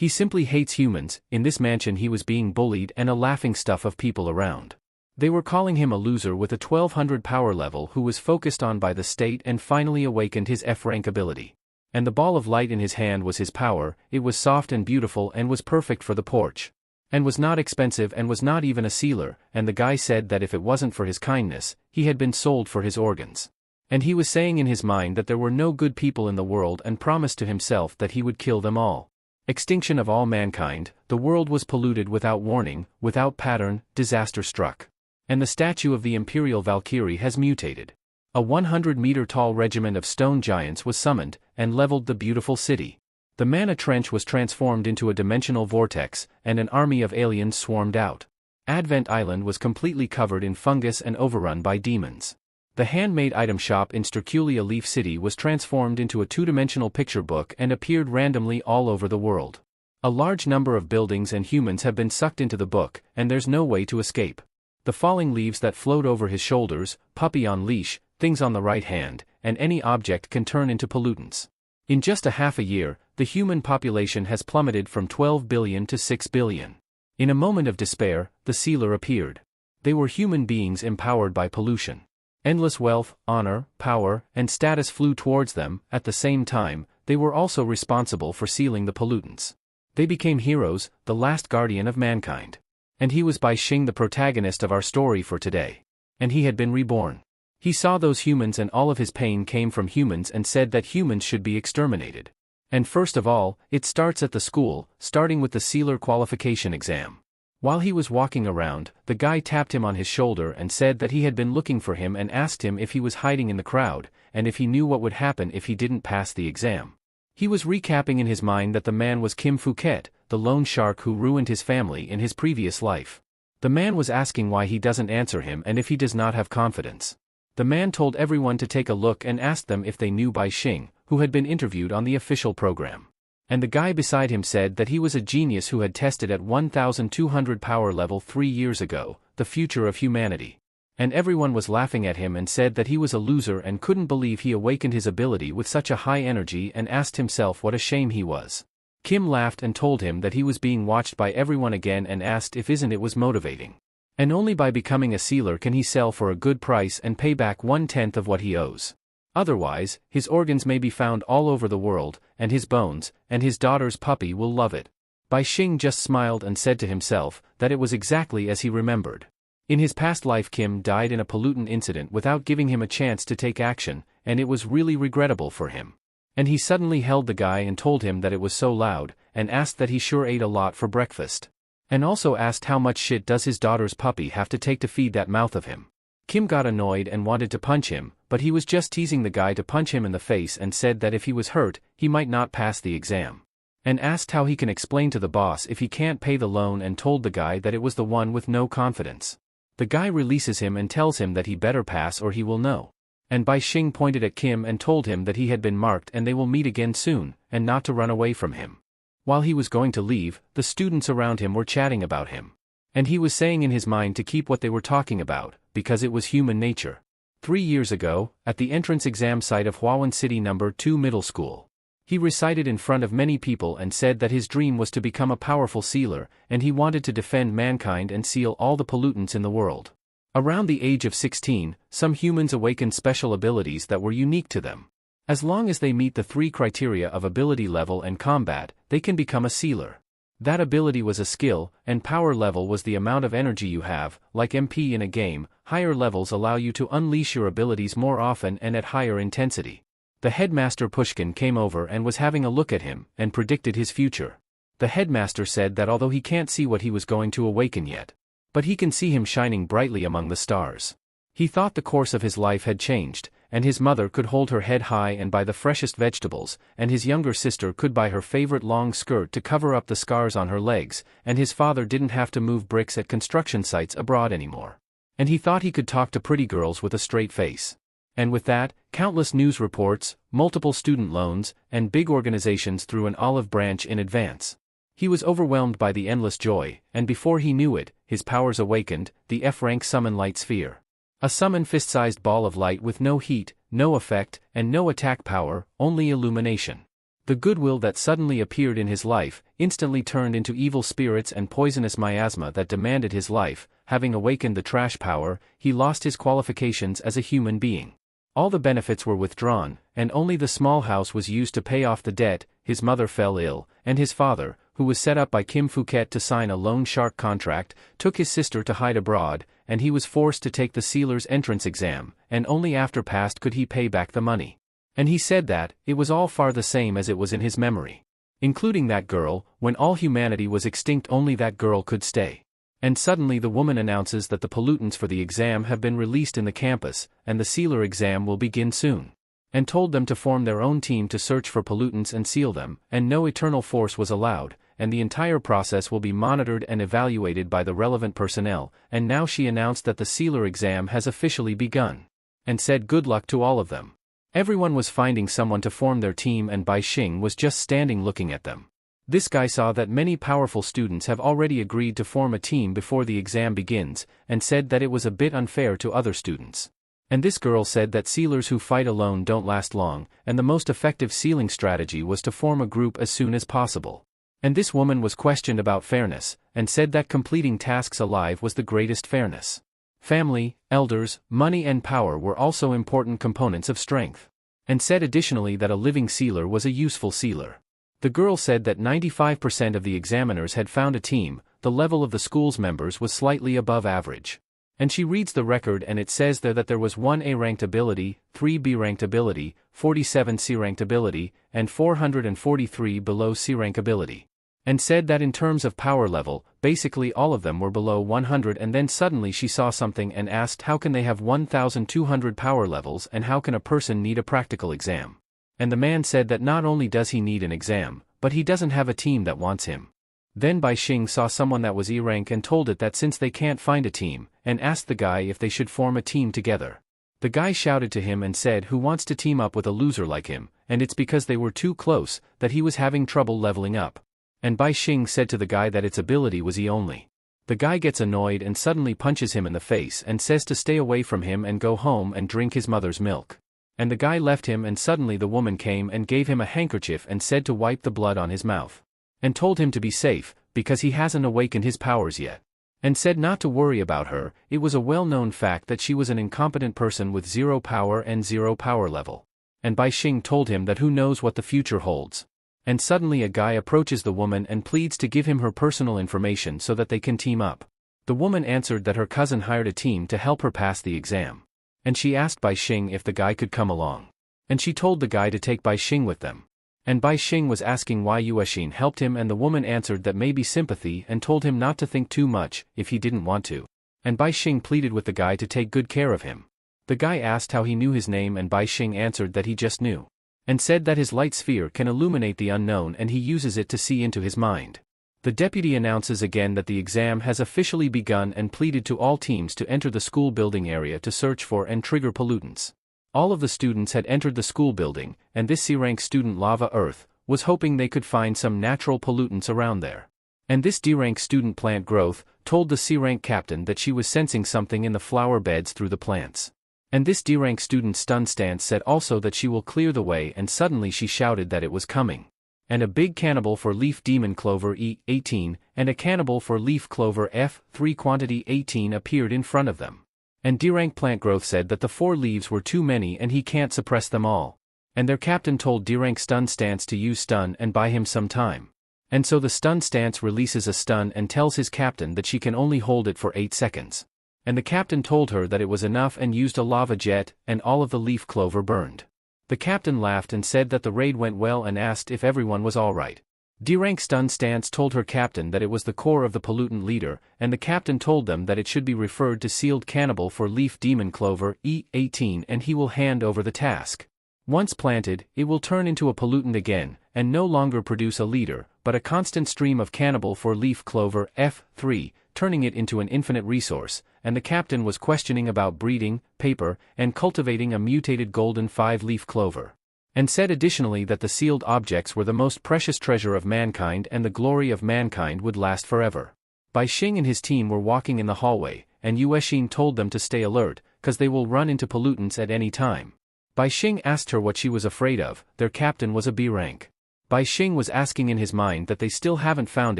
He simply hates humans. In this mansion he was being bullied and a laughingstock of people around. They were calling him a loser with a 1200 power level who was focused on by the state and finally awakened his F-rank ability. And the ball of light in his hand was his power. It was soft and beautiful and was perfect for the porch. And was not expensive and was not even a sealer, and the guy said that if it wasn't for his kindness, he had been sold for his organs. And he was saying in his mind that there were no good people in the world and promised to himself that he would kill them all. Extinction of all mankind, the world was polluted without warning, without pattern, disaster struck. And the statue of the Imperial Valkyrie has mutated. A 100-meter-tall regiment of stone giants was summoned, and leveled the beautiful city. The Mana Trench was transformed into a dimensional vortex, and an army of aliens swarmed out. Advent Island was completely covered in fungus and overrun by demons. The handmade item shop in Sterculia Leaf City was transformed into a two-dimensional picture book and appeared randomly all over the world. A large number of buildings and humans have been sucked into the book, and there's no way to escape. The falling leaves that float over his shoulders, puppy on leash, things on the right hand, and any object can turn into pollutants. In just a half a year, the human population has plummeted from 12 billion to 6 billion. In a moment of despair, the sealer appeared. They were human beings empowered by pollution. Endless wealth, honor, power, and status flew towards them. At the same time, they were also responsible for sealing the pollutants. They became heroes, the last guardian of mankind. And he was Bai Xing, the protagonist of our story for today. And he had been reborn. He saw those humans and all of his pain came from humans and said that humans should be exterminated. And first of all, it starts at the school, starting with the sealer qualification exam. While he was walking around, the guy tapped him on his shoulder and said that he had been looking for him and asked him if he was hiding in the crowd, and if he knew what would happen if he didn't pass the exam. He was recapping in his mind that the man was Kim Phuket, the loan shark who ruined his family in his previous life. The man was asking why he doesn't answer him and if he does not have confidence. The man told everyone to take a look and asked them if they knew Bai Xing, who had been interviewed on the official program. And the guy beside him said that he was a genius who had tested at 1200 power level 3 years ago, the future of humanity. And everyone was laughing at him and said that he was a loser and couldn't believe he awakened his ability with such a high energy and asked himself what a shame he was. Kim laughed and told him that he was being watched by everyone again and asked if isn't it was motivating. And only by becoming a sealer can he sell for a good price and pay back 1/10 of what he owes. Otherwise, his organs may be found all over the world, and his bones, and his daughter's puppy will love it. Bai Xing just smiled and said to himself that it was exactly as he remembered. In his past life Kim died in a pollutant incident without giving him a chance to take action, and it was really regrettable for him. And he suddenly held the guy and told him that it was so loud, and asked that he sure ate a lot for breakfast. And also asked how much shit does his daughter's puppy have to take to feed that mouth of him. Kim got annoyed and wanted to punch him, but he was just teasing the guy to punch him in the face and said that if he was hurt, he might not pass the exam. And asked how he can explain to the boss if he can't pay the loan and told the guy that it was the one with no confidence. The guy releases him and tells him that he better pass or he will know. And Bai Xing pointed at Kim and told him that he had been marked and they will meet again soon, and not to run away from him. While he was going to leave, the students around him were chatting about him. And he was saying in his mind to keep what they were talking about, because it was human nature. 3 years ago, at the entrance exam site of Huawan City No. 2 Middle School, he recited in front of many people and said that his dream was to become a powerful sealer, and he wanted to defend mankind and seal all the pollutants in the world. Around the age of 16, some humans awakened special abilities that were unique to them. As long as they meet the 3 criteria of ability level and combat, they can become a sealer. That ability was a skill, and power level was the amount of energy you have. Like MP in a game, higher levels allow you to unleash your abilities more often and at higher intensity. The headmaster Pushkin came over and was having a look at him, and predicted his future. The headmaster said that although he can't see what he was going to awaken yet, but he can see him shining brightly among the stars. He thought the course of his life had changed, and his mother could hold her head high and buy the freshest vegetables, and his younger sister could buy her favorite long skirt to cover up the scars on her legs, and his father didn't have to move bricks at construction sites abroad anymore. And he thought he could talk to pretty girls with a straight face. And with that, countless news reports, multiple student loans, and big organizations threw an olive branch in advance. He was overwhelmed by the endless joy, and before he knew it, his powers awakened, the F-rank summon light sphere. A summon fist-sized ball of light with no heat, no effect, and no attack power, only illumination. The goodwill that suddenly appeared in his life instantly turned into evil spirits and poisonous miasma that demanded his life. Having awakened the trash power, he lost his qualifications as a human being. All the benefits were withdrawn, and only the small house was used to pay off the debt. His mother fell ill, and his father, who was set up by Kim Phuket to sign a loan shark contract, took his sister to hide abroad, and he was forced to take the sealer's entrance exam, and only after passed could he pay back the money. And he said that it was all far the same as it was in his memory. Including that girl, when all humanity was extinct only that girl could stay. And suddenly the woman announces that the pollutants for the exam have been released in the campus, and the sealer exam will begin soon. And told them to form their own team to search for pollutants and seal them, and no eternal force was allowed, and the entire process will be monitored and evaluated by the relevant personnel. And now she announced that the sealer exam has officially begun. And said good luck to all of them. Everyone was finding someone to form their team, and Bai Xing was just standing looking at them. This guy saw that many powerful students have already agreed to form a team before the exam begins, and said that it was a bit unfair to other students. And this girl said that sealers who fight alone don't last long, and the most effective sealing strategy was to form a group as soon as possible. And this woman was questioned about fairness, and said that completing tasks alive was the greatest fairness. Family, elders, money and power were also important components of strength. And said additionally that a living sealer was a useful sealer. The girl said that 95% of the examiners had found a team. The level of the school's members was slightly above average. And she reads the record, and it says there that there was 1 A-ranked ability, 3 B-ranked ability, 47 C-ranked ability, and 443 below C-rank ability. And said that in terms of power level, basically all of them were below 100. And then suddenly she saw something and asked how can they have 1200 power levels, and how can a person need a practical exam? And the man said that not only does he need an exam, but he doesn't have a team that wants him. Then Bai Xing saw someone that was E-rank and told it that since they can't find a team, and asked the guy if they should form a team together. The guy shouted to him and said who wants to team up with a loser like him, and it's because they were too close, that he was having trouble leveling up. And Bai Xing said to the guy that its ability was E only. The guy gets annoyed and suddenly punches him in the face and says to stay away from him and go home and drink his mother's milk. And the guy left him, and suddenly the woman came and gave him a handkerchief and said to wipe the blood on his mouth. And told him to be safe, because he hasn't awakened his powers yet. And said not to worry about her. It was a well-known fact that she was an incompetent person with 0 power and 0 power level. And Bai Xing told him that who knows what the future holds. And suddenly a guy approaches the woman and pleads to give him her personal information so that they can team up. The woman answered that her cousin hired a team to help her pass the exam. And she asked Bai Xing if the guy could come along. And she told the guy to take Bai Xing with them. And Bai Xing was asking why Yuexin helped him, and the woman answered that maybe sympathy, and told him not to think too much if he didn't want to. And Bai Xing pleaded with the guy to take good care of him. The guy asked how he knew his name, and Bai Xing answered that he just knew. And said that his light sphere can illuminate the unknown and he uses it to see into his mind. The deputy announces again that the exam has officially begun and pleaded to all teams to enter the school building area to search for and trigger pollutants. All of the students had entered the school building, and this C-rank student Lava Earth was hoping they could find some natural pollutants around there. And this D-rank student Plant Growth told the C-rank captain that she was sensing something in the flower beds through the plants. And this D-rank student Stun Stance said also that she will clear the way, and suddenly she shouted that it was coming. And a big cannibal for leaf demon clover E18, and a cannibal for leaf clover F3 quantity 18 appeared in front of them. And D-rank Plant Growth said that the 4 leaves were too many and he can't suppress them all. And their captain told D-rank Stun Stance to use stun and buy him some time. And so the Stun Stance releases a stun and tells his captain that she can only hold it for 8 seconds. And the captain told her that it was enough and used a lava jet, and all of the leaf clover burned. The captain laughed and said that the raid went well and asked if everyone was alright. D-rank Stun Stance told her captain that it was the core of the pollutant leader, and the captain told them that it should be referred to sealed cannibal for leaf demon clover E18, and he will hand over the task. Once planted, it will turn into a pollutant again, and no longer produce a leader, but a constant stream of cannibal for leaf clover F3, turning it into an infinite resource. And the captain was questioning about breeding, paper, and cultivating a mutated golden 5-leaf clover. And said additionally that the sealed objects were the most precious treasure of mankind and the glory of mankind would last forever. Bai Xing and his team were walking in the hallway, and Yuexin told them to stay alert, cause they will run into pollutants at any time. Bai Xing asked her what she was afraid of. Their captain was a B rank. Bai Xing was asking in his mind that they still haven't found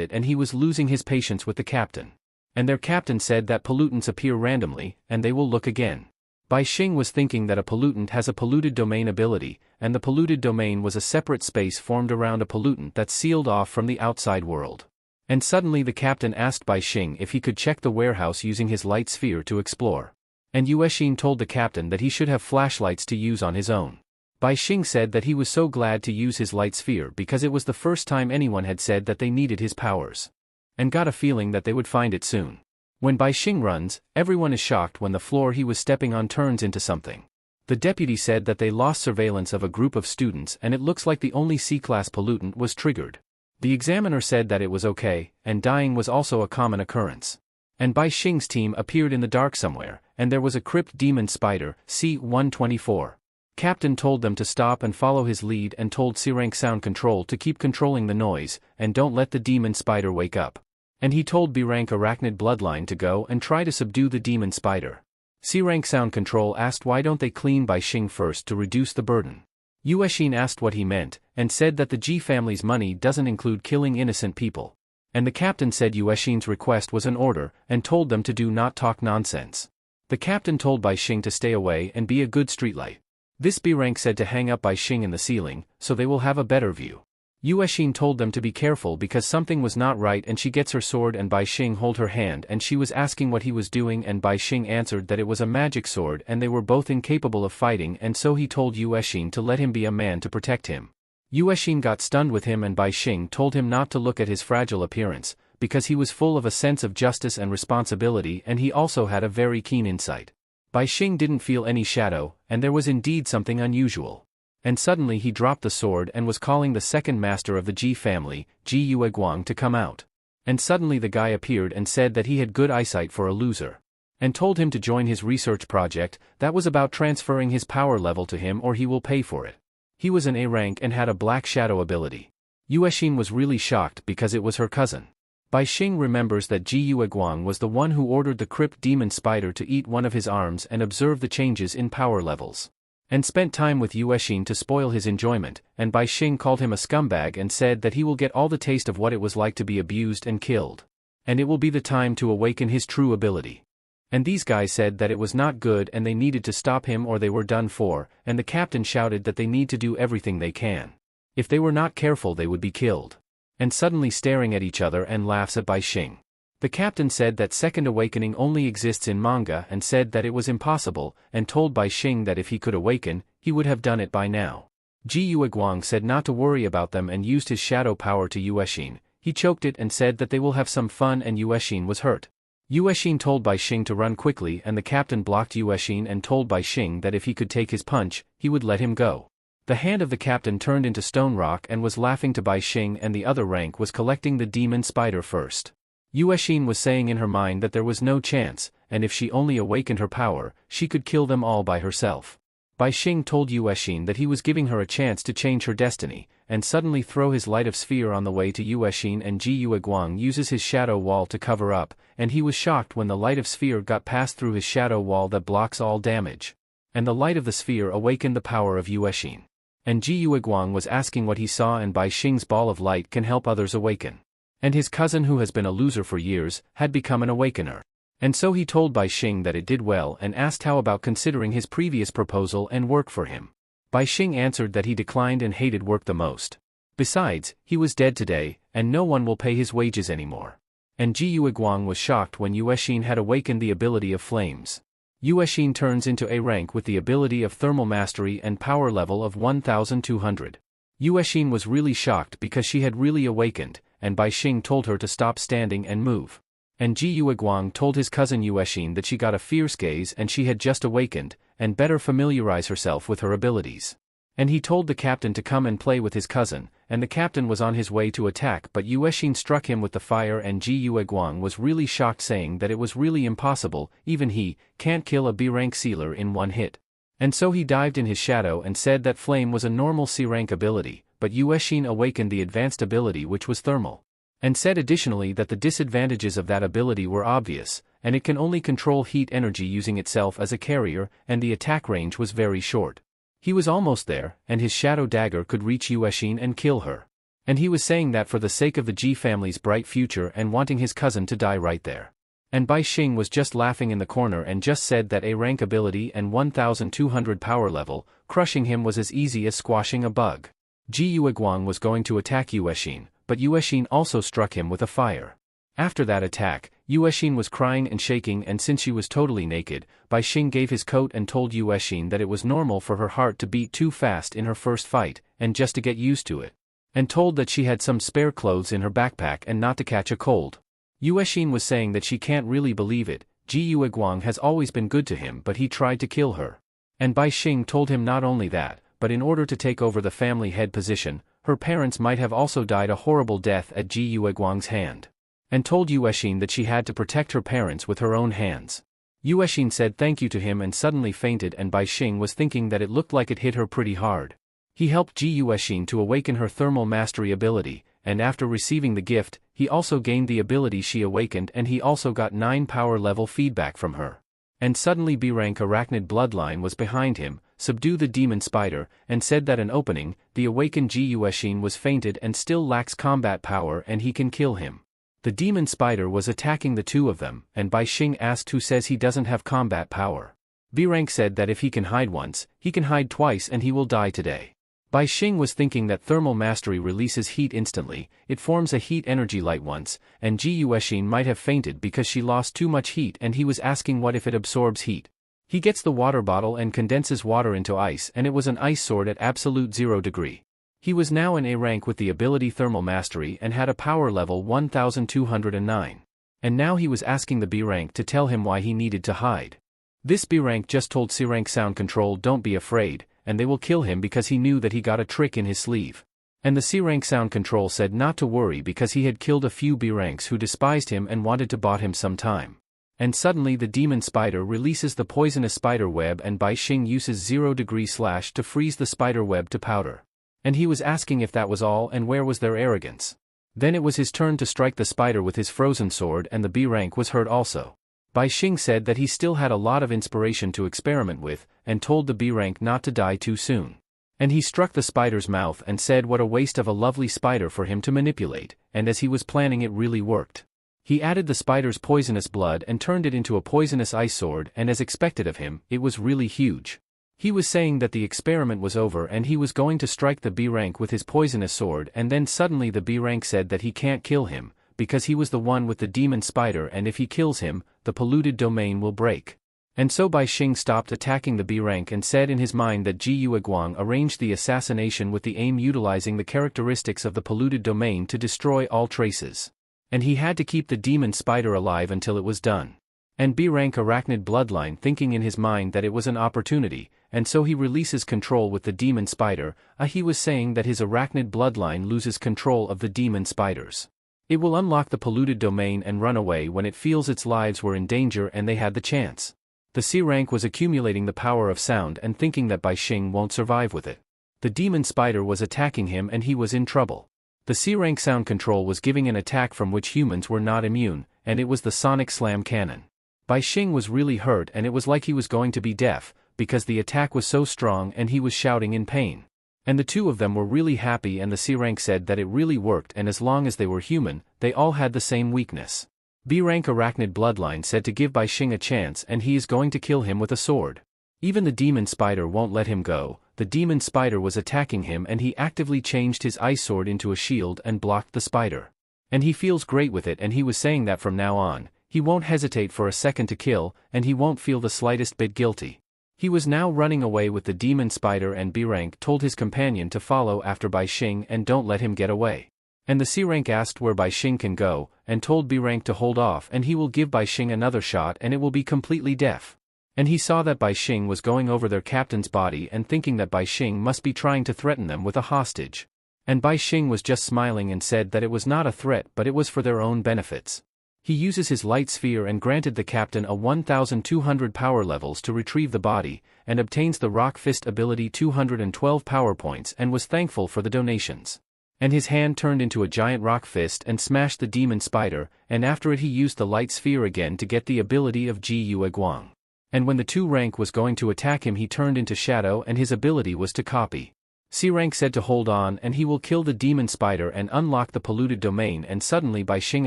it, and he was losing his patience with the captain. And their captain said that pollutants appear randomly, and they will look again. Bai Xing was thinking that a pollutant has a polluted domain ability, and the polluted domain was a separate space formed around a pollutant that's sealed off from the outside world. And suddenly the captain asked Bai Xing if he could check the warehouse using his light sphere to explore. And Yuexin told the captain that he should have flashlights to use on his own. Bai Xing said that he was so glad to use his light sphere because it was the first time anyone had said that they needed his powers. And got a feeling that they would find it soon. When Bai Xing runs, everyone is shocked when the floor he was stepping on turns into something. The deputy said that they lost surveillance of a group of students and it looks like the only C-class pollutant was triggered. The examiner said that it was okay, and dying was also a common occurrence. And Bai Xing's team appeared in the dark somewhere, and there was a crypt demon spider, C-124. Captain told them to stop and follow his lead and told C-rank sound control to keep controlling the noise, and don't let the demon spider wake up. And he told B-rank arachnid bloodline to go and try to subdue the demon spider. C-rank sound control asked why don't they clean Bai Xing first to reduce the burden. Yuexin asked what he meant, and said that the Ji family's money doesn't include killing innocent people. And the captain said Yuexin's request was an order, and told them to do not talk nonsense. The captain told Bai Xing to stay away and be a good streetlight. This B-rank said to hang up Bai Xing in the ceiling, so they will have a better view. Yuexin told them to be careful because something was not right, and she gets her sword and Bai Xing hold her hand, and she was asking what he was doing, and Bai Xing answered that it was a magic sword and they were both incapable of fighting, and so he told Yuexin to let him be a man to protect him. Yuexin got stunned with him, and Bai Xing told him not to look at his fragile appearance, because he was full of a sense of justice and responsibility, and he also had a very keen insight. Bai Xing didn't feel any shadow, and there was indeed something unusual. And suddenly he dropped the sword and was calling the second master of the Ji family, Ji Yueguang, to come out. And suddenly the guy appeared and said that he had good eyesight for a loser. And told him to join his research project that was about transferring his power level to him or he will pay for it. He was an A rank and had a black shadow ability. Yuexin was really shocked because it was her cousin. Bai Xing remembers that Ji Yueguang was the one who ordered the crypt demon spider to eat one of his arms and observe the changes in power levels. And spent time with Yuexin to spoil his enjoyment, and Bai Xing called him a scumbag and said that he will get all the taste of what it was like to be abused and killed. And it will be the time to awaken his true ability. And these guys said that it was not good and they needed to stop him or they were done for, and the captain shouted that they need to do everything they can. If they were not careful they would be killed. And suddenly staring at each other and laughs at Bai Xing. The captain said that second awakening only exists in manga and said that it was impossible, and told Bai Xing that if he could awaken, he would have done it by now. Ji Yueguang said not to worry about them and used his shadow power to Yuexin. He choked it and said that they will have some fun, and Yuexin was hurt. Yuexin told Bai Xing to run quickly, and the captain blocked Yuexin and told Bai Xing that if he could take his punch, he would let him go. The hand of the captain turned into stone rock and was laughing to Bai Xing, and the other rank was collecting the demon spider first. Yuexin was saying in her mind that there was no chance, and if she only awakened her power, she could kill them all by herself. Bai Xing told Yuexin that he was giving her a chance to change her destiny, and suddenly throw his light of sphere on the way to Yuexin, and Ji Yueguang uses his shadow wall to cover up, and he was shocked when the light of sphere got passed through his shadow wall that blocks all damage. And the light of the sphere awakened the power of Yuexin. And Ji Yueguang was asking what he saw, and Bai Xing's ball of light can help others awaken. And his cousin, who has been a loser for years, had become an awakener. And so he told Bai Xing that it did well and asked how about considering his previous proposal and work for him. Bai Xing answered that he declined and hated work the most. Besides, he was dead today, and no one will pay his wages anymore. And Ji Yueguang was shocked when Yuexin had awakened the ability of flames. Yuexin turns into A rank with the ability of thermal mastery and power level of 1200. Yuexin was really shocked because she had really awakened, and Bai Xing told her to stop standing and move. And Ji Yueguang told his cousin Yuexin that she got a fierce gaze and she had just awakened, and better familiarize herself with her abilities. And he told the captain to come and play with his cousin, and the captain was on his way to attack, but Yuexin struck him with the fire, and Ji Yueguang was really shocked, saying that it was really impossible, even he can't kill a B-rank sealer in one hit. And so he dived in his shadow and said that flame was a normal C-rank ability, but Yuexin awakened the advanced ability which was thermal. And said additionally that the disadvantages of that ability were obvious, and it can only control heat energy using itself as a carrier, and the attack range was very short. He was almost there, and his shadow dagger could reach Yuexin and kill her. And he was saying that for the sake of the Ji family's bright future and wanting his cousin to die right there. And Bai Xing was just laughing in the corner and just said that A rank ability and 1200 power level, crushing him was as easy as squashing a bug. Ji Yueguang was going to attack Yuexin, but Yuexin also struck him with a fire. After that attack, Yuexin was crying and shaking, and since she was totally naked, Bai Xing gave his coat and told Yuexin that it was normal for her heart to beat too fast in her first fight, and just to get used to it. And told that she had some spare clothes in her backpack and not to catch a cold. Yuexin was saying that she can't really believe it, Ji Yueguang has always been good to him but he tried to kill her. And Bai Xing told him not only that, but in order to take over the family head position, her parents might have also died a horrible death at Ji Yueguang's hand. And told Yuexin that she had to protect her parents with her own hands. Yuexin said thank you to him and suddenly fainted, and Bai Xing was thinking that it looked like it hit her pretty hard. He helped Ji Yuexin to awaken her thermal mastery ability, and after receiving the gift, he also gained the ability she awakened, and he also got 9 power level feedback from her. And suddenly B-rank arachnid bloodline was behind him, subdue the demon spider, and said that an opening, the awakened Ji Yuexin was fainted and still lacks combat power and he can kill him. The demon spider was attacking the two of them, and Bai Xing asked who says he doesn't have combat power. B-rank said that if he can hide once, he can hide twice and he will die today. Bai Xing was thinking that thermal mastery releases heat instantly, it forms a heat energy light once, and Ji Yuexin might have fainted because she lost too much heat, and he was asking what if it absorbs heat. He gets the water bottle and condenses water into ice, and it was an ice sword at absolute 0 degree. He was now in A rank with the ability thermal mastery and had a power level 1209. And now he was asking the B rank to tell him why he needed to hide. This B rank just told C rank sound control don't be afraid, and they will kill him because he knew that he got a trick in his sleeve. And the C rank sound control said not to worry because he had killed a few B ranks who despised him and wanted to bot him some time. And suddenly the demon spider releases the poisonous spider web, and Bai Xing uses 0 degree slash to freeze the spider web to powder. And he was asking if that was all and where was their arrogance. Then it was his turn to strike the spider with his frozen sword, and the B rank was hurt also. Bai Xing said that he still had a lot of inspiration to experiment with, and told the B rank not to die too soon. And he struck the spider's mouth and said what a waste of a lovely spider for him to manipulate, and as he was planning it really worked. He added the spider's poisonous blood and turned it into a poisonous ice sword, and as expected of him, it was really huge. He was saying that the experiment was over and he was going to strike the B rank with his poisonous sword, and then suddenly the B rank said that he can't kill him, because he was the one with the demon spider, and if he kills him, the polluted domain will break. And so Bai Xing stopped attacking the B rank and said in his mind that Ji Yueguang arranged the assassination with the aim utilizing the characteristics of the polluted domain to destroy all traces. And he had to keep the demon spider alive until it was done. And B rank arachnid bloodline thinking in his mind that it was an opportunity, and so he releases control with the demon spider. He was saying that his arachnid bloodline loses control of the demon spiders. It will unlock the polluted domain and run away when it feels its lives were in danger and they had the chance. The C rank was accumulating the power of sound and thinking that Bai Xing won't survive with it. The demon spider was attacking him and he was in trouble. The C rank sound control was giving an attack from which humans were not immune, and it was the sonic slam cannon. Bai Xing was really hurt and it was like he was going to be deaf, because the attack was so strong and he was shouting in pain. And the two of them were really happy, and the C rank said that it really worked, and as long as they were human, they all had the same weakness. B rank arachnid bloodline said to give Bai Xing a chance and he is going to kill him with a sword. Even the demon spider won't let him go. The demon spider was attacking him and he actively changed his ice sword into a shield and blocked the spider. And he feels great with it, and he was saying that from now on, he won't hesitate for a second to kill, and he won't feel the slightest bit guilty. He was now running away with the demon spider, and B rank told his companion to follow after Bai Xing and don't let him get away. And the C rank asked where Bai Xing can go, and told B rank to hold off and he will give Bai Xing another shot and it will be completely deaf. And he saw that Bai Xing was going over their captain's body and thinking that Bai Xing must be trying to threaten them with a hostage. And Bai Xing was just smiling and said that it was not a threat but it was for their own benefits. He uses his light sphere and granted the captain a 1200 power levels to retrieve the body, and obtains the rock fist ability 212 power points, and was thankful for the donations. And his hand turned into a giant rock fist and smashed the demon spider, and after it he used the light sphere again to get the ability of Ji Yueguang. And when the 2 rank was going to attack him he turned into shadow and his ability was to copy. C-rank said to hold on and he will kill the demon spider and unlock the polluted domain, and suddenly Bai Xing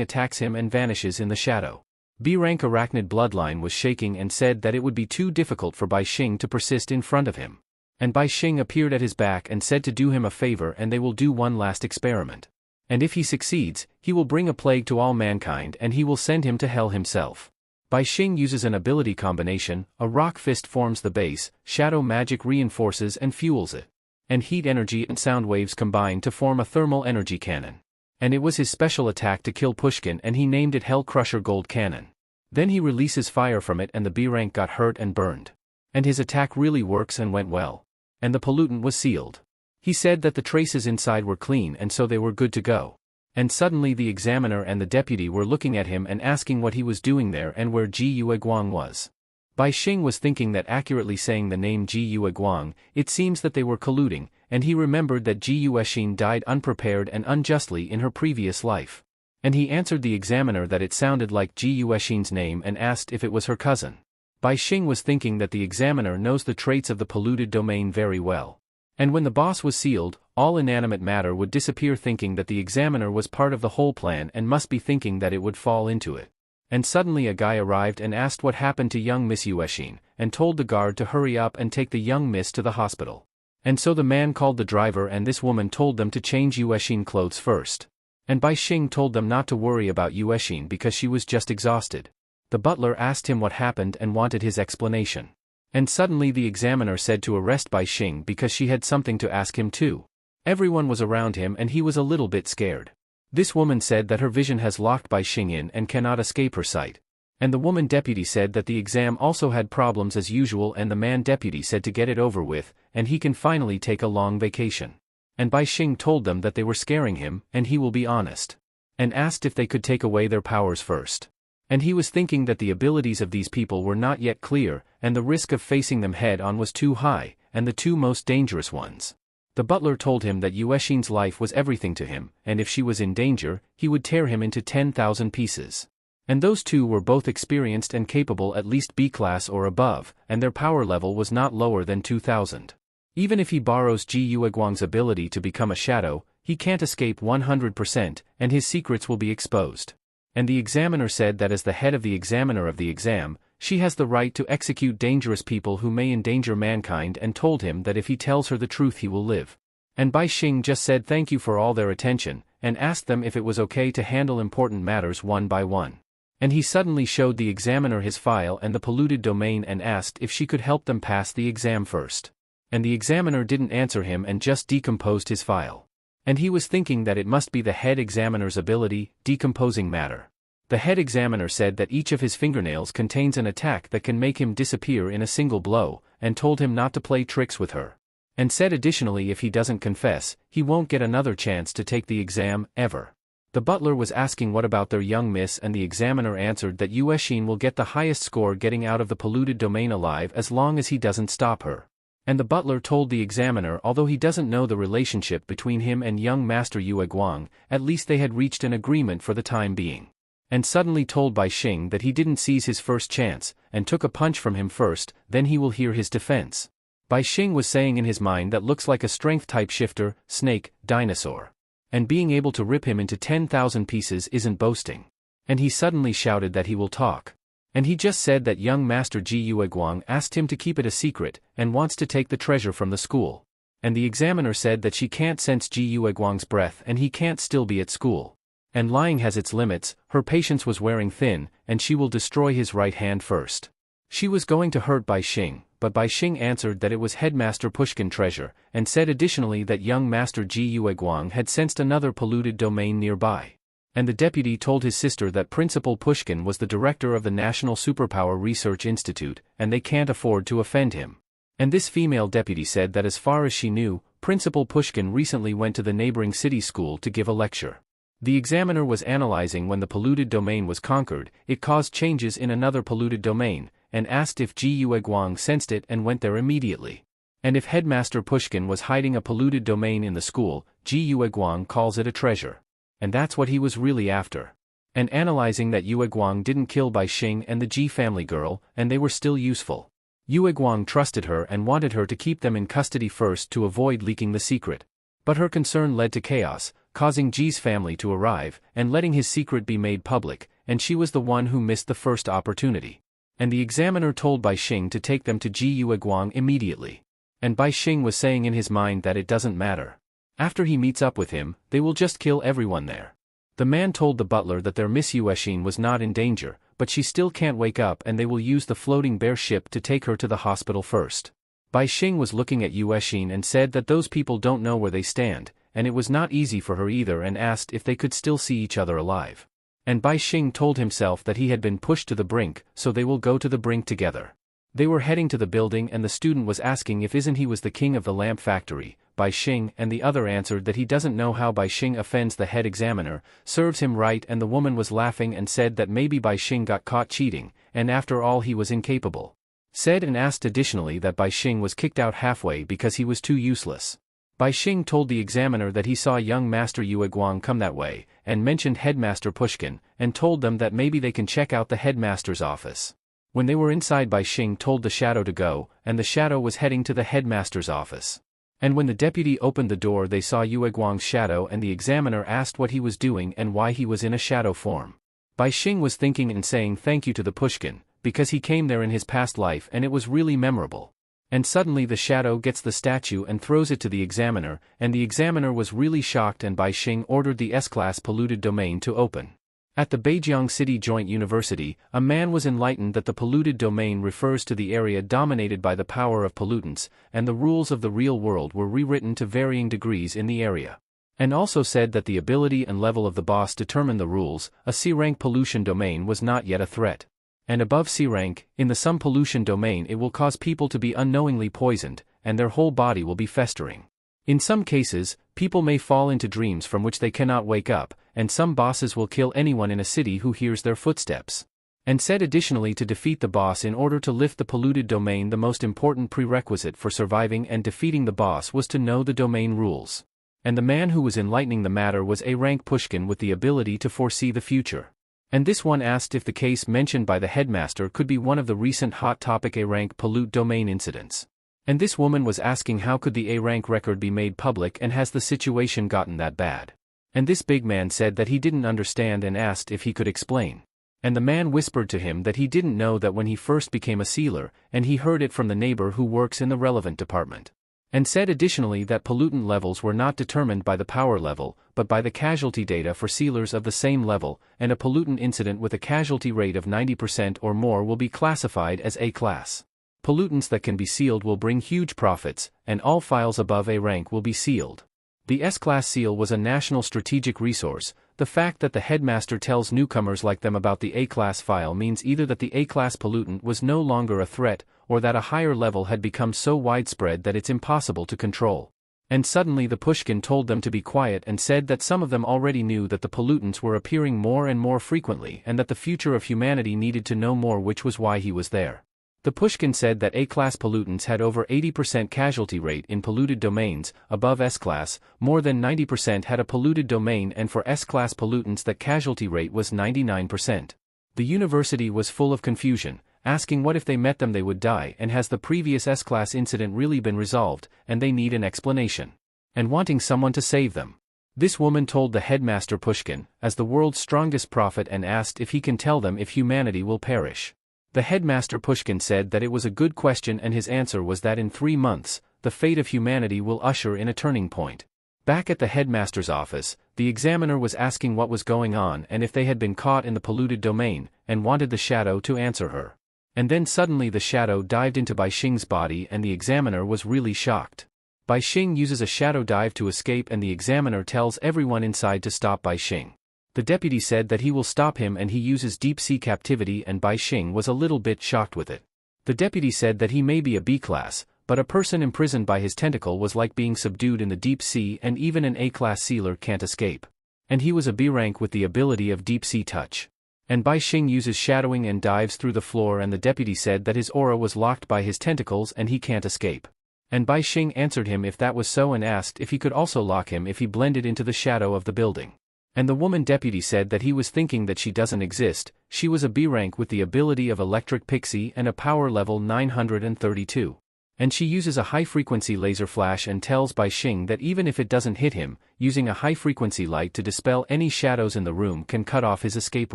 attacks him and vanishes in the shadow. B-rank arachnid bloodline was shaking and said that it would be too difficult for Bai Xing to persist in front of him. And Bai Xing appeared at his back and said to do him a favor and they will do one last experiment. And if he succeeds, he will bring a plague to all mankind and he will send him to hell himself. Bai Xing uses an ability combination, a rock fist forms the base, shadow magic reinforces and fuels it. And heat energy and sound waves combine to form a thermal energy cannon. And it was his special attack to kill Pushkin and he named it Hell Crusher Gold Cannon. Then he releases fire from it and the B-rank got hurt and burned. And his attack really works and went well. And the pollutant was sealed. He said that the traces inside were clean and so they were good to go. And suddenly the examiner and the deputy were looking at him and asking what he was doing there and where Ji Yueguang was. Bai Xing was thinking that accurately saying the name Ji Yueguang, it seems that they were colluding, and he remembered that Ji Yuexin died unprepared and unjustly in her previous life. And he answered the examiner that it sounded like Ji Yuexin's name and asked if it was her cousin. Bai Xing was thinking that the examiner knows the traits of the polluted domain very well. And when the boss was sealed, all inanimate matter would disappear, thinking that the examiner was part of the whole plan and must be thinking that it would fall into it. And suddenly a guy arrived and asked what happened to young Miss Yuexin, and told the guard to hurry up and take the young miss to the hospital. And so the man called the driver and this woman told them to change Yuexin clothes first. And Bai Xing told them not to worry about Yuexin because she was just exhausted. The butler asked him what happened and wanted his explanation. And suddenly the examiner said to arrest Bai Xing because she had something to ask him too. Everyone was around him and he was a little bit scared. This woman said that her vision has locked Bai Xing in and cannot escape her sight. And the woman deputy said that the exam also had problems as usual, and the man deputy said to get it over with, and he can finally take a long vacation. And Bai Xing told them that they were scaring him, and he will be honest. And asked if they could take away their powers first. And he was thinking that the abilities of these people were not yet clear, and the risk of facing them head-on was too high, and the two most dangerous ones. The butler told him that Yuexin's life was everything to him, and if she was in danger, he would tear him into 10,000 pieces. And those two were both experienced and capable, at least B-class or above, and their power level was not lower than 2,000. Even if he borrows Ji Yueguang's ability to become a shadow, he can't escape 100%, and his secrets will be exposed. And the examiner said that as the head of the examiner of the exam, she has the right to execute dangerous people who may endanger mankind, and told him that if he tells her the truth he will live. And Bai Xing just said thank you for all their attention, and asked them if it was okay to handle important matters one by one. And he suddenly showed the examiner his file and the polluted domain and asked if she could help them pass the exam first. And the examiner didn't answer him and just decomposed his file. And he was thinking that it must be the head examiner's ability, decomposing matter. The head examiner said that each of his fingernails contains an attack that can make him disappear in a single blow, and told him not to play tricks with her. And said additionally if he doesn't confess, he won't get another chance to take the exam, ever. The butler was asking what about their young miss, and the examiner answered that Yuexin will get the highest score getting out of the polluted domain alive as long as he doesn't stop her. And the butler told the examiner although he doesn't know the relationship between him and young Master Yueguang, at least they had reached an agreement for the time being. And suddenly told Bai Xing that he didn't seize his first chance, and took a punch from him first, then he will hear his defense. Bai Xing was saying in his mind that looks like a strength-type shifter, snake, dinosaur. And being able to rip him into 10,000 pieces isn't boasting. And he suddenly shouted that he will talk. And he just said that young Master Ji Yueguang asked him to keep it a secret, and wants to take the treasure from the school. And the examiner said that she can't sense Ji Yueguang's breath and he can't still be at school. And lying has its limits, her patience was wearing thin, and she will destroy his right hand first. She was going to hurt Bai Xing, but Bai Xing answered that it was Headmaster Pushkin treasure, and said additionally that young Master Ji Yueguang had sensed another polluted domain nearby. And the deputy told his sister that Principal Pushkin was the director of the National Superpower Research Institute, and they can't afford to offend him. And this female deputy said that as far as she knew, Principal Pushkin recently went to the neighboring city school to give a lecture. The examiner was analyzing when the polluted domain was conquered, it caused changes in another polluted domain, and asked if Ji Yueguang sensed it and went there immediately. And if Headmaster Pushkin was hiding a polluted domain in the school, Ji Yueguang calls it a treasure. And that's what he was really after. And analyzing that Yueguang didn't kill Bai Xing and the Ji family girl, and they were still useful. Yue Guang trusted her and wanted her to keep them in custody first to avoid leaking the secret. But her concern led to chaos, causing Ji's family to arrive, and letting his secret be made public, and she was the one who missed the first opportunity. And the examiner told Bai Xing to take them to Ji Yue Guang immediately. And Bai Xing was saying in his mind that it doesn't matter. After he meets up with him, they will just kill everyone there. The man told the butler that their Miss Yuexin was not in danger, but she still can't wake up and they will use the floating bear ship to take her to the hospital first. Bai Xing was looking at Yuexin and said that those people don't know where they stand, and it was not easy for her either, and asked if they could still see each other alive. And Bai Xing told himself that he had been pushed to the brink, so they will go to the brink together. They were heading to the building and the student was asking if isn't he was the king of the lamp factory, Bai Xing, and the other answered that he doesn't know how Bai Xing offends the head examiner, serves him right, and the woman was laughing and said that maybe Bai Xing got caught cheating, and after all he was incapable. Said and asked additionally that Bai Xing was kicked out halfway because he was too useless. Bai Xing told the examiner that he saw young Master Yue Guang come that way, and mentioned Headmaster Pushkin, and told them that maybe they can check out the headmaster's office. When they were inside, Bai Xing told the shadow to go, and the shadow was heading to the headmaster's office. And when the deputy opened the door they saw Yue Guang's shadow, and the examiner asked what he was doing and why he was in a shadow form. Bai Xing was thinking and saying thank you to the Pushkin, because he came there in his past life and it was really memorable. And suddenly the shadow gets the statue and throws it to the examiner, and the examiner was really shocked, and Bai Xing ordered the S-class polluted domain to open. At the Beijiang City Joint University, a man was enlightened that the polluted domain refers to the area dominated by the power of pollutants, and the rules of the real world were rewritten to varying degrees in the area. And also said that the ability and level of the boss determine the rules. A C-rank pollution domain was not yet a threat. And above C-rank, in the some pollution domain it will cause people to be unknowingly poisoned, and their whole body will be festering. In some cases, people may fall into dreams from which they cannot wake up, and some bosses will kill anyone in a city who hears their footsteps. And said additionally to defeat the boss in order to lift the polluted domain, the most important prerequisite for surviving and defeating the boss was to know the domain rules. And the man who was enlightening the matter was A-rank Pushkin with the ability to foresee the future. And this one asked if the case mentioned by the headmaster could be one of the recent hot topic A-rank pollute domain incidents. And this woman was asking how could the A-rank record be made public and has the situation gotten that bad. And this big man said that he didn't understand and asked if he could explain. And the man whispered to him that he didn't know that when he first became a sealer, and he heard it from the neighbor who works in the relevant department. And said additionally that pollutant levels were not determined by the power level, but by the casualty data for sealers of the same level, and a pollutant incident with a casualty rate of 90% or more will be classified as A-class. Pollutants that can be sealed will bring huge profits, and all files above A rank will be sealed. The S-class seal was a national strategic resource. The fact that the headmaster tells newcomers like them about the A-class file means either that the A-class pollutant was no longer a threat, or that a higher level had become so widespread that it's impossible to control. And suddenly the Pushkin told them to be quiet and said that some of them already knew that the pollutants were appearing more and more frequently and that the future of humanity needed to know more, which was why he was there. The Pushkin said that A-class pollutants had over 80% casualty rate in polluted domains. Above S-class, more than 90% had a polluted domain, and for S-class pollutants that casualty rate was 99%. The university was full of confusion, asking what if they met them they would die, and has the previous S-class incident really been resolved, and they need an explanation. And wanting someone to save them. This woman told the headmaster Pushkin, as the world's strongest prophet, and asked if he can tell them if humanity will perish. The headmaster Pushkin said that it was a good question, and his answer was that in 3 months, the fate of humanity will usher in a turning point. Back at the headmaster's office, the examiner was asking what was going on and if they had been caught in the polluted domain, and wanted the shadow to answer her. And then suddenly the shadow dived into Bai Xing's body, and the examiner was really shocked. Bai Xing uses a shadow dive to escape, and the examiner tells everyone inside to stop Bai Xing. The deputy said that he will stop him and he uses deep-sea captivity, and Bai Xing was a little bit shocked with it. The deputy said that he may be a B-class, but a person imprisoned by his tentacle was like being subdued in the deep sea, and even an A-class sealer can't escape. And he was a B-rank with the ability of deep-sea touch. And Bai Xing uses shadowing and dives through the floor, and the deputy said that his aura was locked by his tentacles and he can't escape. And Bai Xing answered him if that was so and asked if he could also lock him if he blended into the shadow of the building. And the woman deputy said that he was thinking that she doesn't exist. She was a B rank with the ability of electric pixie and a power level 932. And she uses a high-frequency laser flash and tells Bai Xing that even if it doesn't hit him, using a high-frequency light to dispel any shadows in the room can cut off his escape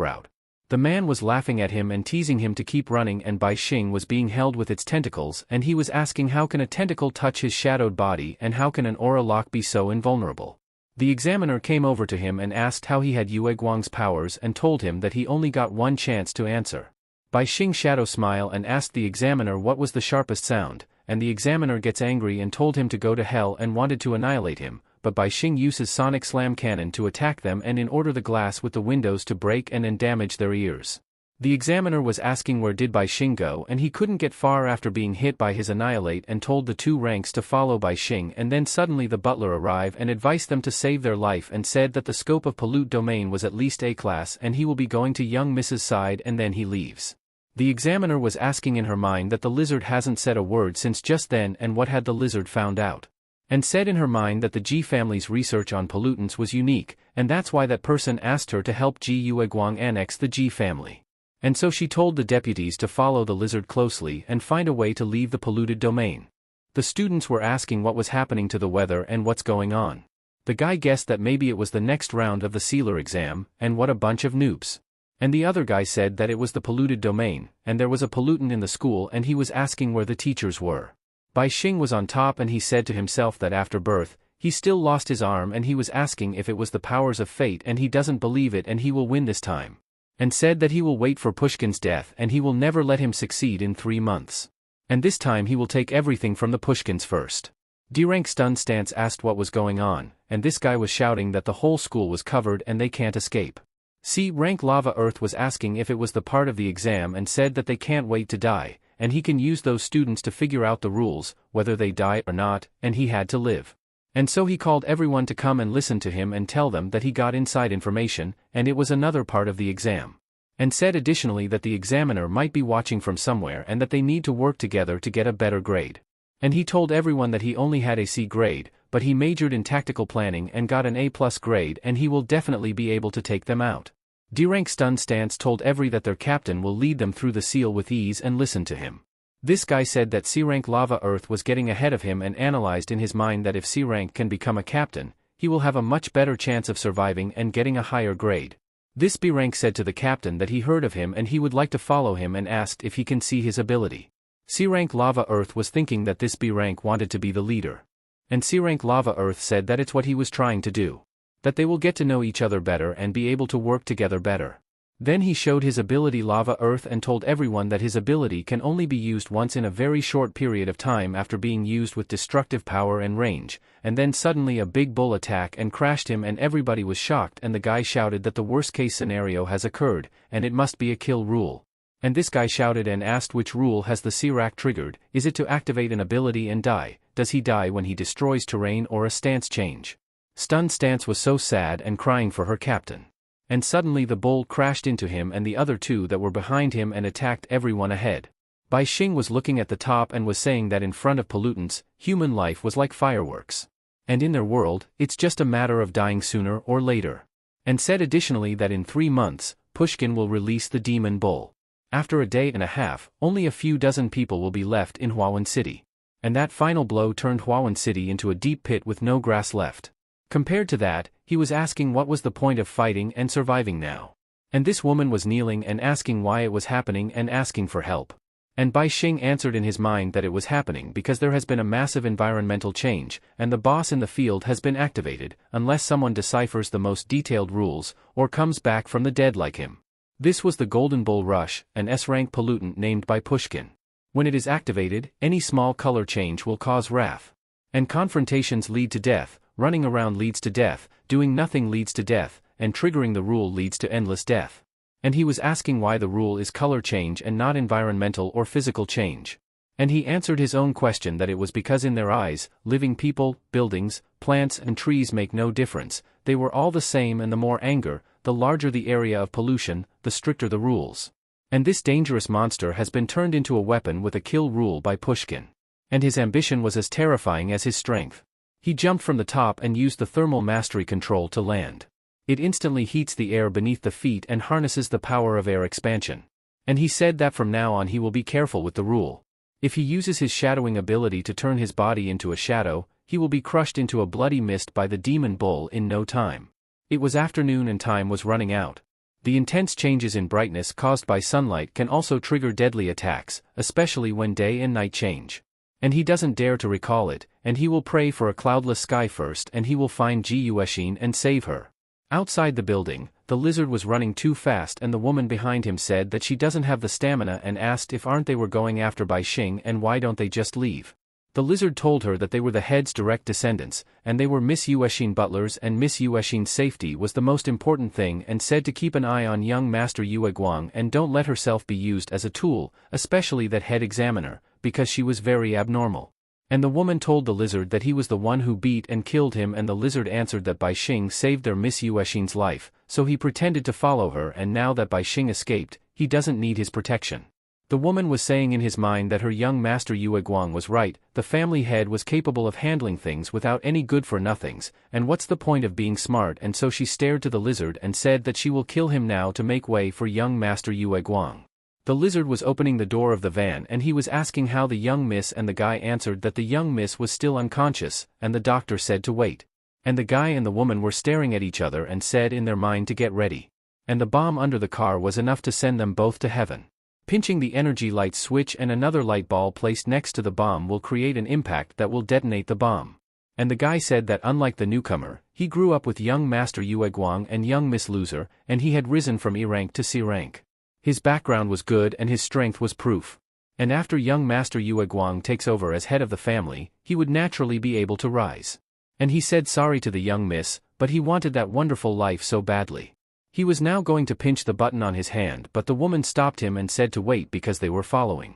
route. The man was laughing at him and teasing him to keep running, and Bai Xing was being held with its tentacles, and he was asking how can a tentacle touch his shadowed body and how can an aura lock be so invulnerable. The examiner came over to him and asked how he had Yue Guang's powers and told him that he only got one chance to answer. Bai Xing shadow smile and asked the examiner what was the sharpest sound, and the examiner gets angry and told him to go to hell and wanted to annihilate him, but Bai Xing uses sonic slam cannon to attack them and in order the glass with the windows to break and damage their ears. The examiner was asking where did Bai Xing go, and he couldn't get far after being hit by his annihilate and told the two ranks to follow Bai Xing, and then suddenly the butler arrived and advised them to save their life and said that the scope of pollute domain was at least A class and he will be going to young Mrs. side and then he leaves. The examiner was asking in her mind that the lizard hasn't said a word since just then and what had the lizard found out. And said in her mind that the G family's research on pollutants was unique, and that's why that person asked her to help Ji Yue Guang annex the G family. And so she told the deputies to follow the lizard closely and find a way to leave the polluted domain. The students were asking what was happening to the weather and what's going on. The guy guessed that maybe it was the next round of the sealer exam, and what a bunch of noobs. And the other guy said that it was the polluted domain, and there was a pollutant in the school and he was asking where the teachers were. Bai Xing was on top and he said to himself that after birth, he still lost his arm and he was asking if it was the powers of fate and he doesn't believe it and he will win this time. And said that he will wait for Pushkin's death and he will never let him succeed in 3 months. And this time he will take everything from the Pushkins first. D-rank stunned stance asked what was going on, and this guy was shouting that the whole school was covered and they can't escape. C-rank Lava Earth was asking if it was the part of the exam and said that they can't wait to die, and he can use those students to figure out the rules, whether they die or not, and he had to live. And so he called everyone to come and listen to him and tell them that he got inside information, and it was another part of the exam. And said additionally that the examiner might be watching from somewhere and that they need to work together to get a better grade. And he told everyone that he only had a C grade, but he majored in tactical planning and got an A+ grade and he will definitely be able to take them out. D-rank stunned stance told every that their captain will lead them through the seal with ease and listen to him. This guy said that C-rank Lava Earth was getting ahead of him and analyzed in his mind that if C-rank can become a captain, he will have a much better chance of surviving and getting a higher grade. This B-rank said to the captain that he heard of him and he would like to follow him and asked if he can see his ability. C-rank Lava Earth was thinking that this B-rank wanted to be the leader. And C-rank Lava Earth said that it's what he was trying to do. That they will get to know each other better and be able to work together better. Then he showed his ability Lava Earth and told everyone that his ability can only be used once in a very short period of time after being used with destructive power and range, and then suddenly a big bull attacked and crashed him and everybody was shocked and the guy shouted that the worst case scenario has occurred, and it must be a kill rule. And this guy shouted and asked which rule has the C-rank triggered, is it to activate an ability and die, does he die when he destroys terrain or a stance change? Stunned stance was so sad and crying for her captain. And suddenly the bull crashed into him and the other two that were behind him and attacked everyone ahead. Bai Xing was looking at the top and was saying that in front of pollutants, human life was like fireworks. And in their world, it's just a matter of dying sooner or later. And said additionally that in 3 months, Pushkin will release the demon bull. After a day and a half, only a few dozen people will be left in Huawan City. And that final blow turned Huawan City into a deep pit with no grass left. Compared to that, he was asking what was the point of fighting and surviving now. And this woman was kneeling and asking why it was happening and asking for help. And Bai Xing answered in his mind that it was happening because there has been a massive environmental change, and the boss in the field has been activated, unless someone deciphers the most detailed rules, or comes back from the dead like him. This was the Golden Bull Rush, an S-rank pollutant named by Pushkin. When it is activated, any small color change will cause wrath. And confrontations lead to death, running around leads to death, doing nothing leads to death, and triggering the rule leads to endless death. And he was asking why the rule is color change and not environmental or physical change. And he answered his own question that it was because in their eyes, living people, buildings, plants and trees make no difference, they were all the same, and the more anger, the larger the area of pollution, the stricter the rules. And this dangerous monster has been turned into a weapon with a kill rule by Pushkin. And his ambition was as terrifying as his strength. He jumped from the top and used the thermal mastery control to land. It instantly heats the air beneath the feet and harnesses the power of air expansion. And he said that from now on he will be careful with the rule. If he uses his shadowing ability to turn his body into a shadow, he will be crushed into a bloody mist by the demon bull in no time. It was afternoon and time was running out. The intense changes in brightness caused by sunlight can also trigger deadly attacks, especially when day and night change. And he doesn't dare to recall it, and he will pray for a cloudless sky first and he will find Bai Xing and save her. Outside the building, the lizard was running too fast and the woman behind him said that she doesn't have the stamina and asked if aren't they were going after Bai Xing and why don't they just leave. The lizard told her that they were the head's direct descendants, and they were Miss Yuexin butlers and Miss Yuexin's safety was the most important thing and said to keep an eye on young Master Yue Guang and don't let herself be used as a tool, especially that head examiner, because she was very abnormal. And the woman told the lizard that he was the one who beat and killed him and the lizard answered that Bai Xing saved their Miss Yuexin's life, so he pretended to follow her and now that Bai Xing escaped, he doesn't need his protection. The woman was saying in his mind that her young master Yue Guang was right, the family head was capable of handling things without any good-for-nothings, and what's the point of being smart and so she stared to the lizard and said that she will kill him now to make way for young master Yue Guang. The lizard was opening the door of the van and he was asking how the young miss and the guy answered that the young miss was still unconscious, and the doctor said to wait. And the guy and the woman were staring at each other and said in their mind to get ready. And the bomb under the car was enough to send them both to heaven. Pinching the energy light switch and another light ball placed next to the bomb will create an impact that will detonate the bomb. And the guy said that unlike the newcomer, he grew up with young Master Yue Guang and young Miss Loser, and he had risen from E rank to C rank. His background was good and his strength was proof. And after young Master Yue Guang takes over as head of the family, he would naturally be able to rise. And he said sorry to the young miss, but he wanted that wonderful life so badly. He was now going to pinch the button on his hand but the woman stopped him and said to wait because they were following.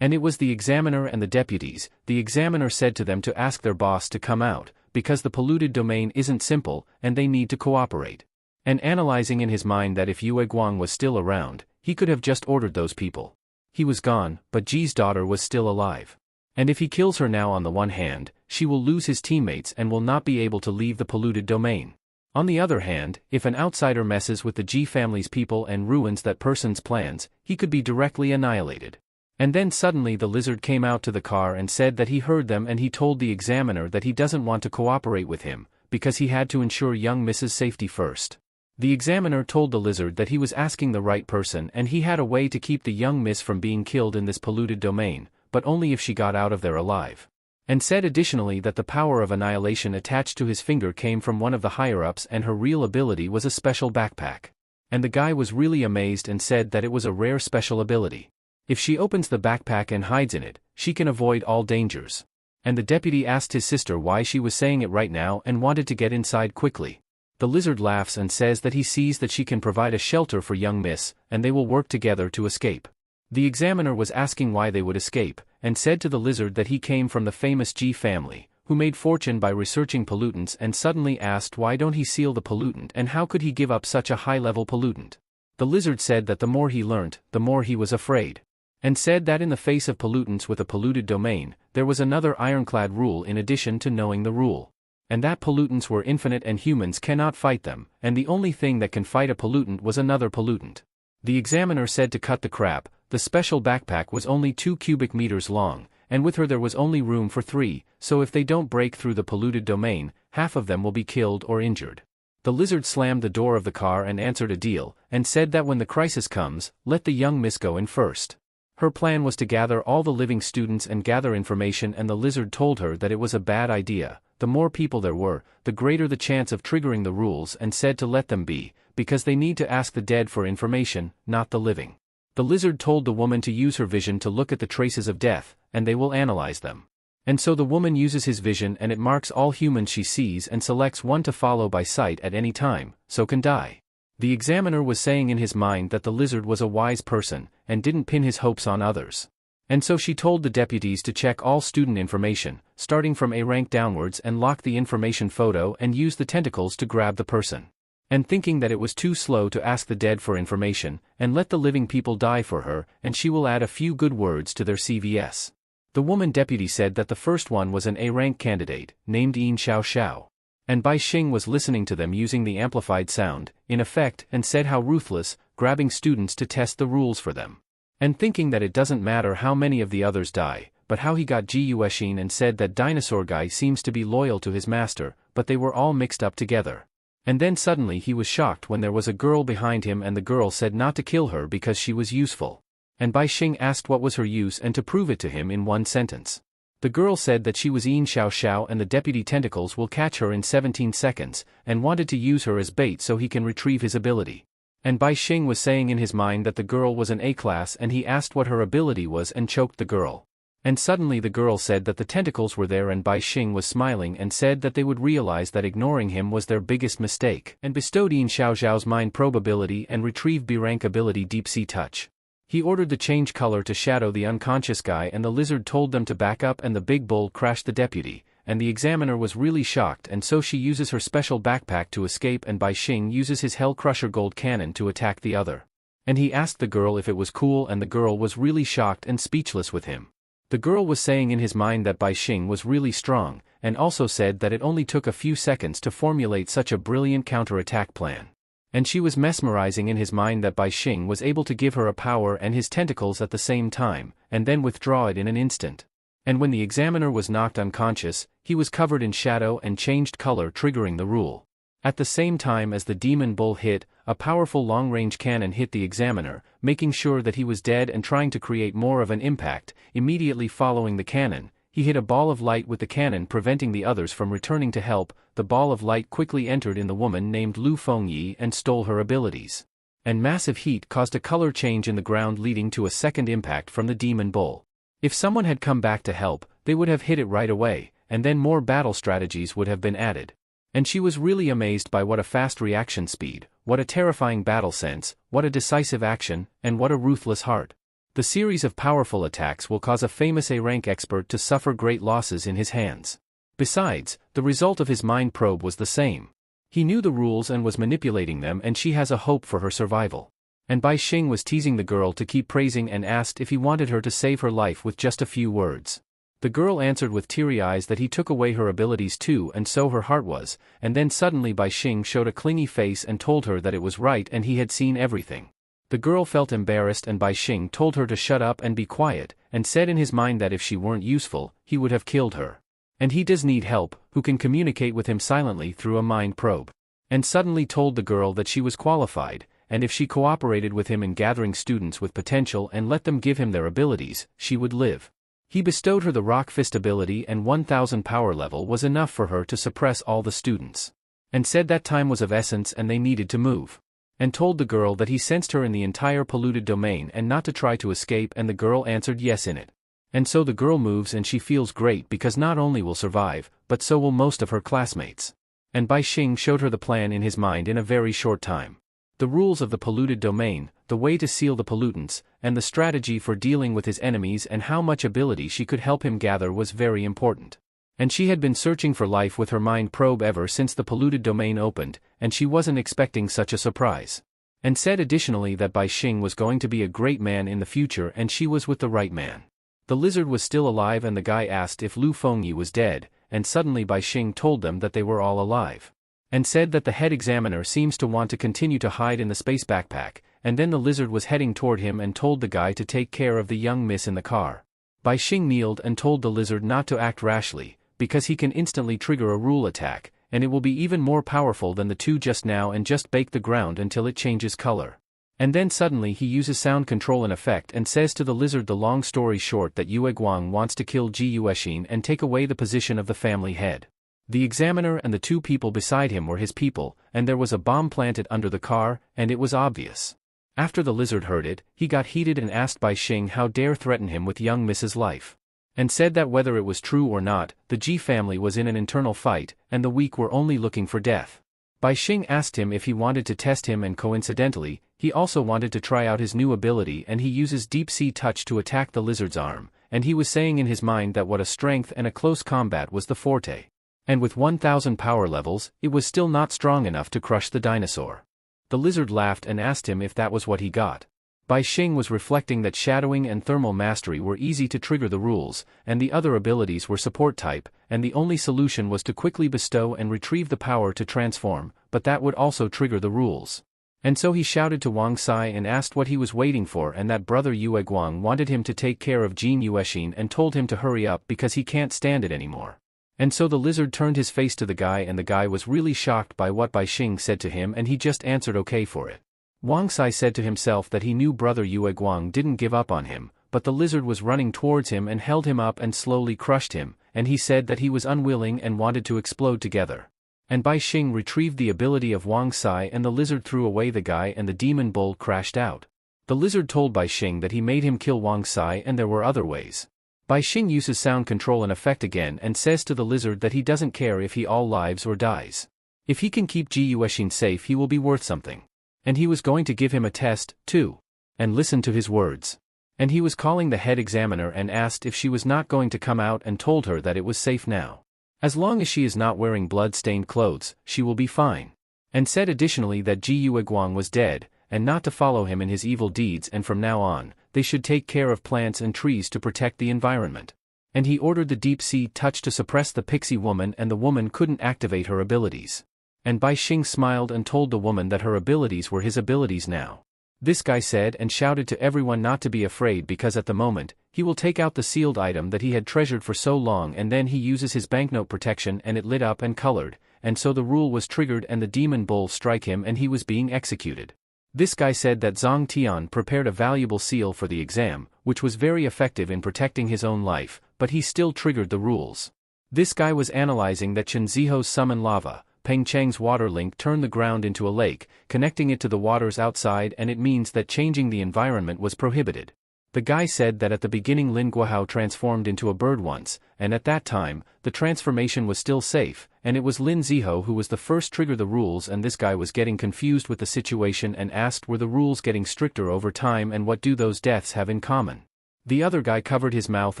And it was the examiner and the deputies. The examiner said to them to ask their boss to come out, because the polluted domain isn't simple, and they need to cooperate. And analyzing in his mind that if Yue Guang was still around, he could have just ordered those people. He was gone, but Ji's daughter was still alive. And if he kills her now on the one hand, she will lose his teammates and will not be able to leave the polluted domain. On the other hand, if an outsider messes with the Ji family's people and ruins that person's plans, he could be directly annihilated. And then suddenly the lizard came out to the car and said that he heard them and he told the examiner that he doesn't want to cooperate with him, because he had to ensure young Mrs. safety first. The examiner told the lizard that he was asking the right person and he had a way to keep the young miss from being killed in this polluted domain, but only if she got out of there alive. And said additionally that the power of annihilation attached to his finger came from one of the higher-ups and her real ability was a special backpack. And the guy was really amazed and said that it was a rare special ability. If she opens the backpack and hides in it, she can avoid all dangers. And the deputy asked his sister why she was saying it right now and wanted to get inside quickly. The lizard laughs and says that he sees that she can provide a shelter for young miss, and they will work together to escape. The examiner was asking why they would escape, and said to the lizard that he came from the famous Ji family, who made fortune by researching pollutants and suddenly asked why don't he seal the pollutant and how could he give up such a high-level pollutant. The lizard said that the more he learnt, the more he was afraid. And said that in the face of pollutants with a polluted domain, there was another ironclad rule in addition to knowing the rule. And that pollutants were infinite and humans cannot fight them, and the only thing that can fight a pollutant was another pollutant. The examiner said to cut the crap. The special backpack was only 2 cubic meters long, and with her there was only room for 3, so if they don't break through the polluted domain, half of them will be killed or injured. The lizard slammed the door of the car and answered a deal, and said that when the crisis comes, let the young miss go in first. Her plan was to gather all the living students and gather information, and the lizard told her that it was a bad idea. The more people there were, the greater the chance of triggering the rules, and said to let them be, because they need to ask the dead for information, not the living. The lizard told the woman to use her vision to look at the traces of death, and they will analyze them. And so the woman uses his vision and it marks all humans she sees and selects one to follow by sight at any time, so can die. The examiner was saying in his mind that the lizard was a wise person, and didn't pin his hopes on others. And so she told the deputies to check all student information, starting from A rank downwards and lock the information photo and use the tentacles to grab the person. And thinking that it was too slow to ask the dead for information, and let the living people die for her, and she will add a few good words to their CVS. The woman deputy said that the first one was an A-rank candidate, named Yin Xiao Xiao. And Bai Xing was listening to them using the amplified sound, in effect, and said how ruthless, grabbing students to test the rules for them. And thinking that it doesn't matter how many of the others die, but how he got Jiuexin and said that dinosaur guy seems to be loyal to his master, but they were all mixed up together. And then suddenly he was shocked when there was a girl behind him and the girl said not to kill her because she was useful. And Bai Xing asked what was her use and to prove it to him in one sentence. The girl said that she was Yin Xiao Xiao and the deputy tentacles will catch her in 17 seconds, and wanted to use her as bait so he can retrieve his ability. And Bai Xing was saying in his mind that the girl was an A-class and he asked what her ability was and choked the girl. And suddenly the girl said that the tentacles were there and Bai Xing was smiling and said that they would realize that ignoring him was their biggest mistake and bestowed Yin Xiao Xiao's mind probe ability and retrieve B rank ability Deep Sea Touch. He ordered the change color to shadow the unconscious guy and the lizard told them to back up and the big bull crashed the deputy, and the examiner was really shocked and so she uses her special backpack to escape and Bai Xing uses his Hell Crusher gold cannon to attack the other. And he asked the girl if it was cool and the girl was really shocked and speechless with him. The girl was saying in his mind that Bai Xing was really strong, and also said that it only took a few seconds to formulate such a brilliant counterattack plan. And she was mesmerizing in his mind that Bai Xing was able to give her a power and his tentacles at the same time, and then withdraw it in an instant. And when the examiner was knocked unconscious, he was covered in shadow and changed color triggering the rule. At the same time as the demon bull hit, a powerful long-range cannon hit the examiner, making sure that he was dead and trying to create more of an impact. Immediately following the cannon, he hit a ball of light with the cannon preventing the others from returning to help. The ball of light quickly entered in the woman named Lu Fengyi and stole her abilities. And massive heat caused a color change in the ground leading to a second impact from the demon bull. If someone had come back to help, they would have hit it right away, and then more battle strategies would have been added. And she was really amazed by what a fast reaction speed, what a terrifying battle sense, what a decisive action, and what a ruthless heart. The series of powerful attacks will cause a famous A-rank expert to suffer great losses in his hands. Besides, the result of his mind probe was the same. He knew the rules and was manipulating them and she has a hope for her survival. And Bai Xing was teasing the girl to keep praising and asked if he wanted her to save her life with just a few words. The girl answered with teary eyes that he took away her abilities too and so her heart was, and then suddenly Bai Xing showed a clingy face and told her that it was right and he had seen everything. The girl felt embarrassed and Bai Xing told her to shut up and be quiet, and said in his mind that if she weren't useful, he would have killed her. And he does need help, who can communicate with him silently through a mind probe. And suddenly told the girl that she was qualified, and if she cooperated with him in gathering students with potential and let them give him their abilities, she would live. He bestowed her the Rock Fist ability and 1000 power level was enough for her to suppress all the students. And said that time was of essence and they needed to move. And told the girl that he sensed her in the entire polluted domain and not to try to escape and the girl answered yes in it. And so the girl moves and she feels great because not only will survive, but so will most of her classmates. And Bai Xing showed her the plan in his mind in a very short time. The rules of the polluted domain, the way to seal the pollutants, and the strategy for dealing with his enemies and how much ability she could help him gather was very important. And she had been searching for life with her mind probe ever since the polluted domain opened, and she wasn't expecting such a surprise. And said additionally that Bai Xing was going to be a great man in the future and she was with the right man. The lizard was still alive and the guy asked if Lu Fengyi was dead, and suddenly Bai Xing told them that they were all alive. And said that the head examiner seems to want to continue to hide in the space backpack, and then the lizard was heading toward him and told the guy to take care of the young miss in the car. Bai Xing kneeled and told the lizard not to act rashly, because he can instantly trigger a rule attack, and it will be even more powerful than the two just now and just bake the ground until it changes color. And then suddenly he uses sound control in effect and says to the lizard the long story short that Yue Guang wants to kill Jiuexin and take away the position of the family head. The examiner and the two people beside him were his people, and there was a bomb planted under the car, and it was obvious. After the lizard heard it, he got heated and asked Bai Xing how dare threaten him with young Mrs. Life. And said that whether it was true or not, the Ji family was in an internal fight, and the weak were only looking for death. Bai Xing asked him if he wanted to test him and coincidentally, he also wanted to try out his new ability and he uses Deep Sea Touch to attack the lizard's arm, and he was saying in his mind that what a strength and a close combat was the forte. And with 1000 power levels, it was still not strong enough to crush the dinosaur. The lizard laughed and asked him if that was what he got. Bai Xing was reflecting that shadowing and thermal mastery were easy to trigger the rules, and the other abilities were support type, and the only solution was to quickly bestow and retrieve the power to transform, but that would also trigger the rules. And so he shouted to Wang Sai and asked what he was waiting for, and that brother Yue Guang wanted him to take care of Jin Yuexin and told him to hurry up because he can't stand it anymore. And so the lizard turned his face to the guy, and the guy was really shocked by what Bai Xing said to him, and he just answered okay for it. Wang Sai said to himself that he knew brother Yue Guang didn't give up on him, but the lizard was running towards him and held him up and slowly crushed him, and he said that he was unwilling and wanted to explode together. And Bai Xing retrieved the ability of Wang Sai, and the lizard threw away the guy and the demon bull crashed out. The lizard told Bai Xing that he made him kill Wang Sai and there were other ways. Bai Xing uses sound control and effect again and says to the lizard that he doesn't care if he all lives or dies. If he can keep Ji Yuexin safe, he will be worth something. And he was going to give him a test, too. And listen to his words. And he was calling the head examiner and asked if she was not going to come out, and told her that it was safe now. As long as she is not wearing blood-stained clothes, she will be fine. And said additionally that Ji Yue Guang was dead, and not to follow him in his evil deeds, and from now on, they should take care of plants and trees to protect the environment. And he ordered the deep sea touch to suppress the pixie woman, and the woman couldn't activate her abilities. And Bai Xing smiled and told the woman that her abilities were his abilities now. This guy said and shouted to everyone not to be afraid, because at the moment, he will take out the sealed item that he had treasured for so long, and then he uses his banknote protection and it lit up and colored, and so the rule was triggered and the demon bull strike him and he was being executed. This guy said that Zhang Tian prepared a valuable seal for the exam, which was very effective in protecting his own life, but he still triggered the rules. This guy was analyzing that Chen Ziho's summon lava, Peng Cheng's water link turned the ground into a lake, connecting it to the waters outside, and it means that changing the environment was prohibited. The guy said that at the beginning Lin Guohao transformed into a bird once, and at that time, the transformation was still safe, and it was Lin Ziho who was the first trigger the rules, and this guy was getting confused with the situation and asked were the rules getting stricter over time and what do those deaths have in common. The other guy covered his mouth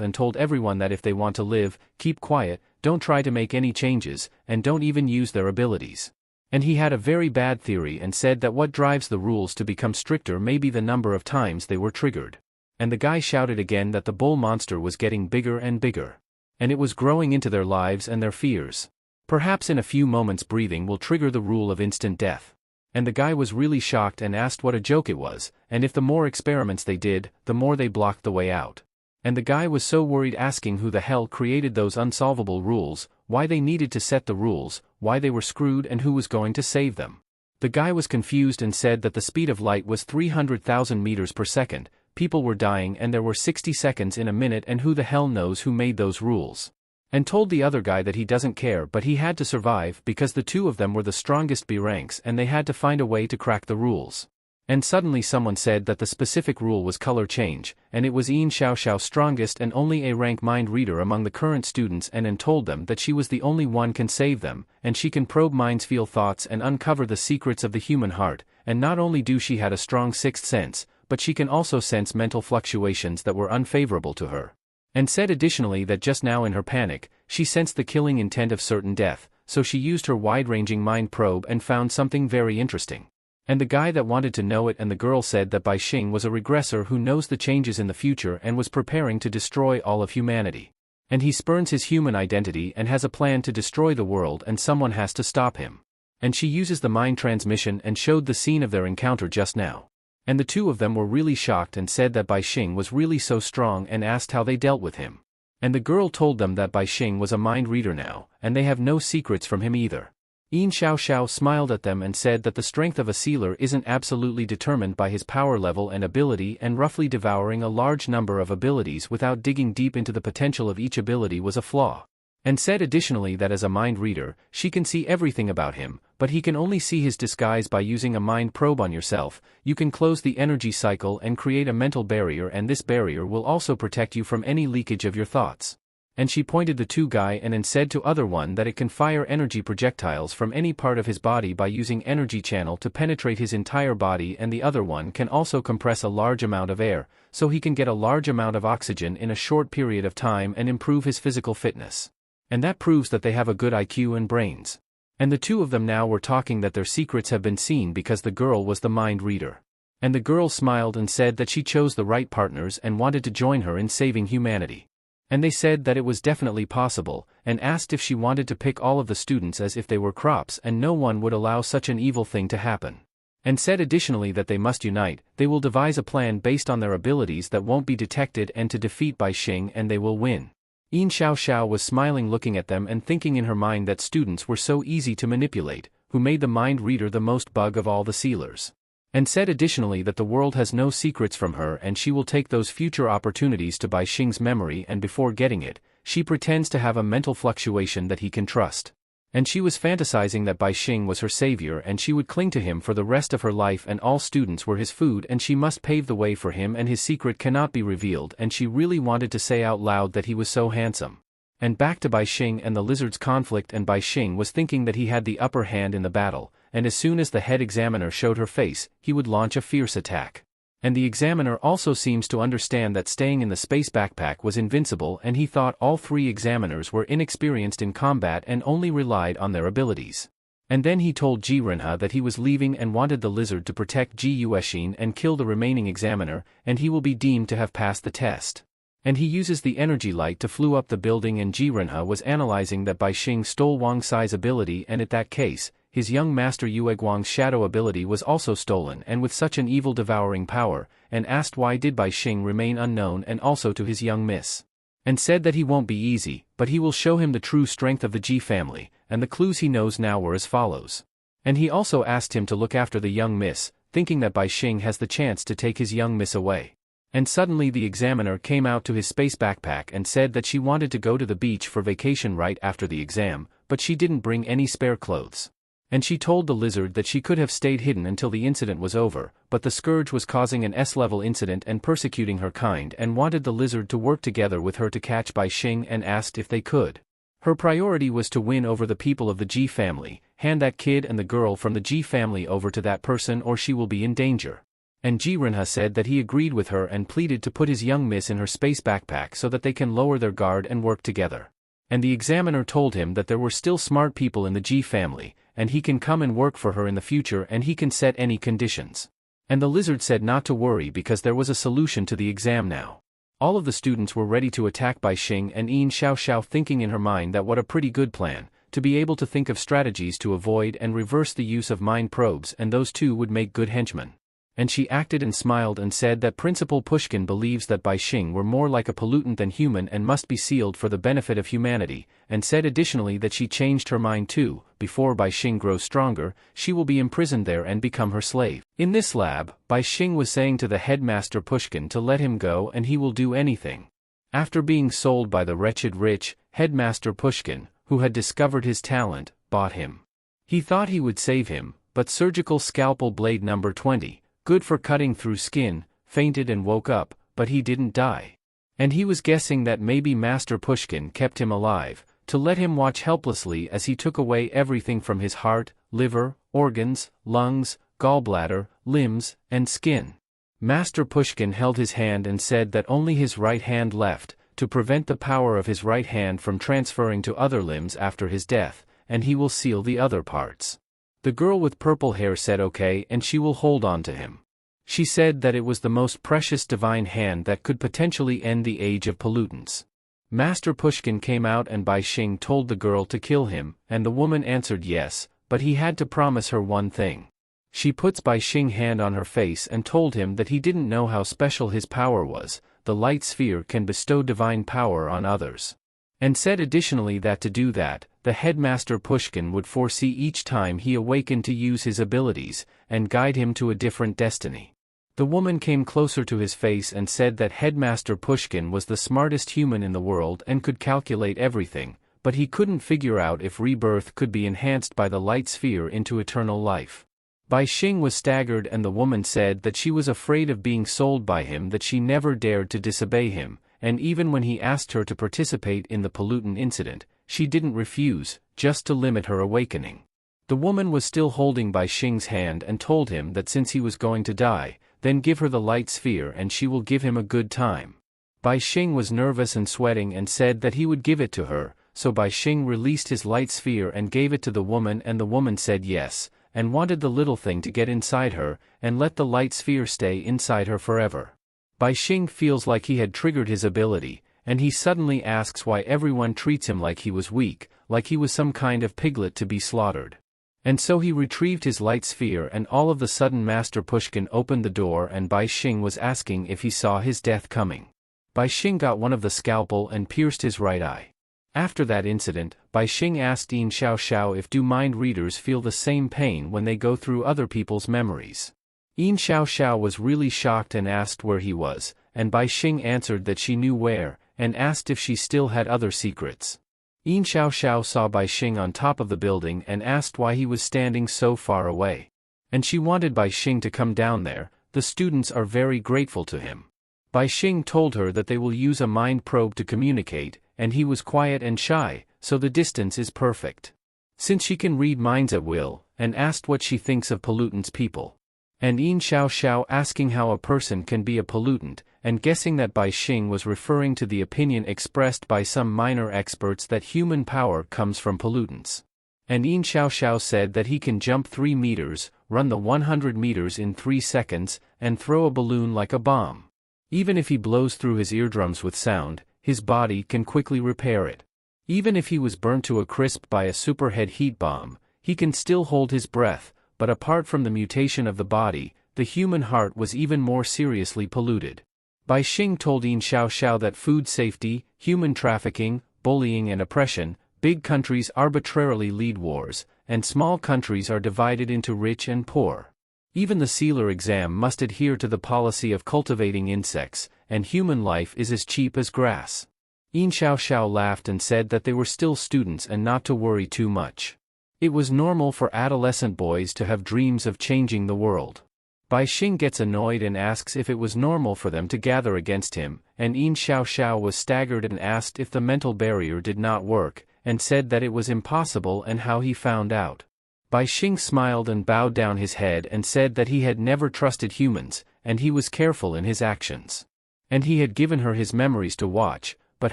and told everyone that if they want to live, keep quiet, don't try to make any changes, and don't even use their abilities. And he had a very bad theory and said that what drives the rules to become stricter may be the number of times they were triggered. And the guy shouted again that the bull monster was getting bigger and bigger. And it was growing into their lives and their fears. Perhaps in a few moments breathing will trigger the rule of instant death. And the guy was really shocked and asked what a joke it was, and if the more experiments they did, the more they blocked the way out. And the guy was so worried, asking who the hell created those unsolvable rules, why they needed to set the rules, why they were screwed, and who was going to save them. The guy was confused and said that the speed of light was 300,000 meters per second, people were dying and there were 60 seconds in a minute, and who the hell knows who made those rules. And told the other guy that he doesn't care, but he had to survive because the two of them were the strongest B ranks and they had to find a way to crack the rules. And suddenly someone said that the specific rule was color change, and it was Yin Xiao strongest and only A rank mind reader among the current students, and told them that she was the only one can save them, and she can probe minds, feel thoughts, and uncover the secrets of the human heart, and not only do she had a strong sixth sense, but she can also sense mental fluctuations that were unfavorable to her. And said additionally that just now in her panic, she sensed the killing intent of certain death, so she used her wide-ranging mind probe and found something very interesting. And the guy that wanted to know it, and the girl said that Bai Xing was a regressor who knows the changes in the future and was preparing to destroy all of humanity. And he spurns his human identity and has a plan to destroy the world, and someone has to stop him. And she uses the mind transmission and showed the scene of their encounter just now. And the two of them were really shocked and said that Bai Xing was really so strong and asked how they dealt with him. And the girl told them that Bai Xing was a mind reader now, and they have no secrets from him either. Yin Xiao smiled at them and said that the strength of a sealer isn't absolutely determined by his power level and ability, and roughly devouring a large number of abilities without digging deep into the potential of each ability was a flaw. And said additionally that as a mind reader, she can see everything about him, but he can only see his disguise by using a mind probe on yourself. You can close the energy cycle and create a mental barrier, and this barrier will also protect you from any leakage of your thoughts. And she pointed the two guy and said to other one that it can fire energy projectiles from any part of his body by using energy channel to penetrate his entire body, and the other one can also compress a large amount of air, so he can get a large amount of oxygen in a short period of time and improve his physical fitness. And that proves that they have a good IQ and brains. And the two of them now were talking that their secrets have been seen because the girl was the mind reader. And the girl smiled and said that she chose the right partners and wanted to join her in saving humanity. And they said that it was definitely possible, and asked if she wanted to pick all of the students as if they were crops and no one would allow such an evil thing to happen. And said additionally that they must unite, they will devise a plan based on their abilities that won't be detected and to defeat Bai Xing and they will win. Yin Xiao was smiling looking at them and thinking in her mind that students were so easy to manipulate, who made the mind reader the most bug of all the sealers. And said additionally that the world has no secrets from her and she will take those future opportunities to Bai Xing's memory and before getting it, she pretends to have a mental fluctuation that he can trust. And she was fantasizing that Bai Xing was her savior and she would cling to him for the rest of her life and all students were his food and she must pave the way for him and his secret cannot be revealed and she really wanted to say out loud that he was so handsome. And back to Bai Xing and the lizard's conflict and Bai Xing was thinking that he had the upper hand in the battle, and as soon as the head examiner showed her face, he would launch a fierce attack. And the examiner also seems to understand that staying in the space backpack was invincible and he thought all three examiners were inexperienced in combat and only relied on their abilities. And then he told Ji Renha that he was leaving and wanted the lizard to protect Ji Yuexin and kill the remaining examiner, and he will be deemed to have passed the test. And he uses the energy light to flew up the building and Ji Renha was analyzing that Bai Xing stole Wang Sai's ability and in that case, his young master Yue Guang's shadow ability was also stolen and with such an evil devouring power, and asked why did Bai Xing remain unknown and also to his young miss. And said that he won't be easy, but he will show him the true strength of the Ji family, and the clues he knows now were as follows. And he also asked him to look after the young miss, thinking that Bai Xing has the chance to take his young miss away. And suddenly the examiner came out to his space backpack and said that she wanted to go to the beach for vacation right after the exam, but she didn't bring any spare clothes. And she told the lizard that she could have stayed hidden until the incident was over, but the scourge was causing an S-level incident and persecuting her kind and wanted the lizard to work together with her to catch Bai Xing and asked if they could. Her priority was to win over the people of the Ji family, hand that kid and the girl from the Ji family over to that person or she will be in danger. And Ji Renha said that he agreed with her and pleaded to put his young miss in her space backpack so that they can lower their guard and work together. And the examiner told him that there were still smart people in the Ji family, and he can come and work for her in the future and he can set any conditions. And the lizard said not to worry because there was a solution to the exam now. All of the students were ready to attack Bai Xing and Yin Xiao thinking in her mind that what a pretty good plan, to be able to think of strategies to avoid and reverse the use of mind probes and those two would make good henchmen. And she acted and smiled and said that Principal Pushkin believes that Bai Xing were more like a pollutant than human and must be sealed for the benefit of humanity, and said additionally that she changed her mind too, before Bai Xing grows stronger, she will be imprisoned there and become her slave. In this lab, Bai Xing was saying to the headmaster Pushkin to let him go and he will do anything. After being sold by the wretched rich, headmaster Pushkin, who had discovered his talent, bought him. He thought he would save him, but surgical scalpel blade number 20, good for cutting through skin, fainted and woke up, but he didn't die. And he was guessing that maybe Master Pushkin kept him alive, to let him watch helplessly as he took away everything from his heart, liver, organs, lungs, gallbladder, limbs, and skin. Master Pushkin held his hand and said that only his right hand left, to prevent the power of his right hand from transferring to other limbs after his death, and he will seal the other parts. The girl with purple hair said okay and she will hold on to him. She said that it was the most precious divine hand that could potentially end the age of pollutants. Master Pushkin came out and Bai Xing told the girl to kill him, and the woman answered yes, but he had to promise her one thing. She puts Bai Xing hand on her face and told him that he didn't know how special his power was, the light sphere can bestow divine power on others. And said additionally that to do that, the headmaster Pushkin would foresee each time he awakened to use his abilities, and guide him to a different destiny. The woman came closer to his face and said that headmaster Pushkin was the smartest human in the world and could calculate everything, but he couldn't figure out if rebirth could be enhanced by the light sphere into eternal life. Bai Xing was staggered and the woman said that she was afraid of being sold by him, that she never dared to disobey him, and even when he asked her to participate in the pollutant incident, she didn't refuse, just to limit her awakening. The woman was still holding Bai Xing's hand and told him that since he was going to die, then give her the light sphere and she will give him a good time. Bai Xing was nervous and sweating and said that he would give it to her, so Bai Xing released his light sphere and gave it to the woman and the woman said yes, and wanted the little thing to get inside her, and let the light sphere stay inside her forever. Bai Xing feels like he had triggered his ability, and he suddenly asks why everyone treats him like he was weak, like he was some kind of piglet to be slaughtered. And so he retrieved his light sphere, and all of the sudden Master Pushkin opened the door and Bai Xing was asking if he saw his death coming. Bai Xing got one of the scalpel and pierced his right eye. After that incident, Bai Xing asked Yin Xiaoxiao if do mind readers feel the same pain when they go through other people's memories. Yin Xiaoxiao was really shocked and asked where he was, and Bai Xing answered that she knew where, and asked if she still had other secrets. Yin Xiaoxiao saw Bai Xing on top of the building and asked why he was standing so far away. And she wanted Bai Xing to come down there. The students are very grateful to him. Bai Xing told her that they will use a mind probe to communicate, and he was quiet and shy, so the distance is perfect. Since she can read minds at will, and asked what she thinks of pollutants people. And Yin Xiaoxiao asking how a person can be a pollutant, and guessing that Bai Xing was referring to the opinion expressed by some minor experts that human power comes from pollutants. And Yin Xiaoxiao said that he can jump 3 meters, run the 100 meters in 3 seconds, and throw a balloon like a bomb. Even if he blows through his eardrums with sound, his body can quickly repair it. Even if he was burnt to a crisp by a superhead heat bomb, he can still hold his breath, but apart from the mutation of the body, the human heart was even more seriously polluted. Bai Xing told Yin Xiaoxiao that food safety, human trafficking, bullying and oppression, big countries arbitrarily lead wars, and small countries are divided into rich and poor. Even the sealer exam must adhere to the policy of cultivating insects, and human life is as cheap as grass. Yin Xiaoxiao laughed and said that they were still students and not to worry too much. It was normal for adolescent boys to have dreams of changing the world. Bai Xing gets annoyed and asks if it was normal for them to gather against him, and Yin Xiaoxiao was staggered and asked if the mental barrier did not work, and said that it was impossible and how he found out. Bai Xing smiled and bowed down his head and said that he had never trusted humans, and he was careful in his actions. And he had given her his memories to watch, but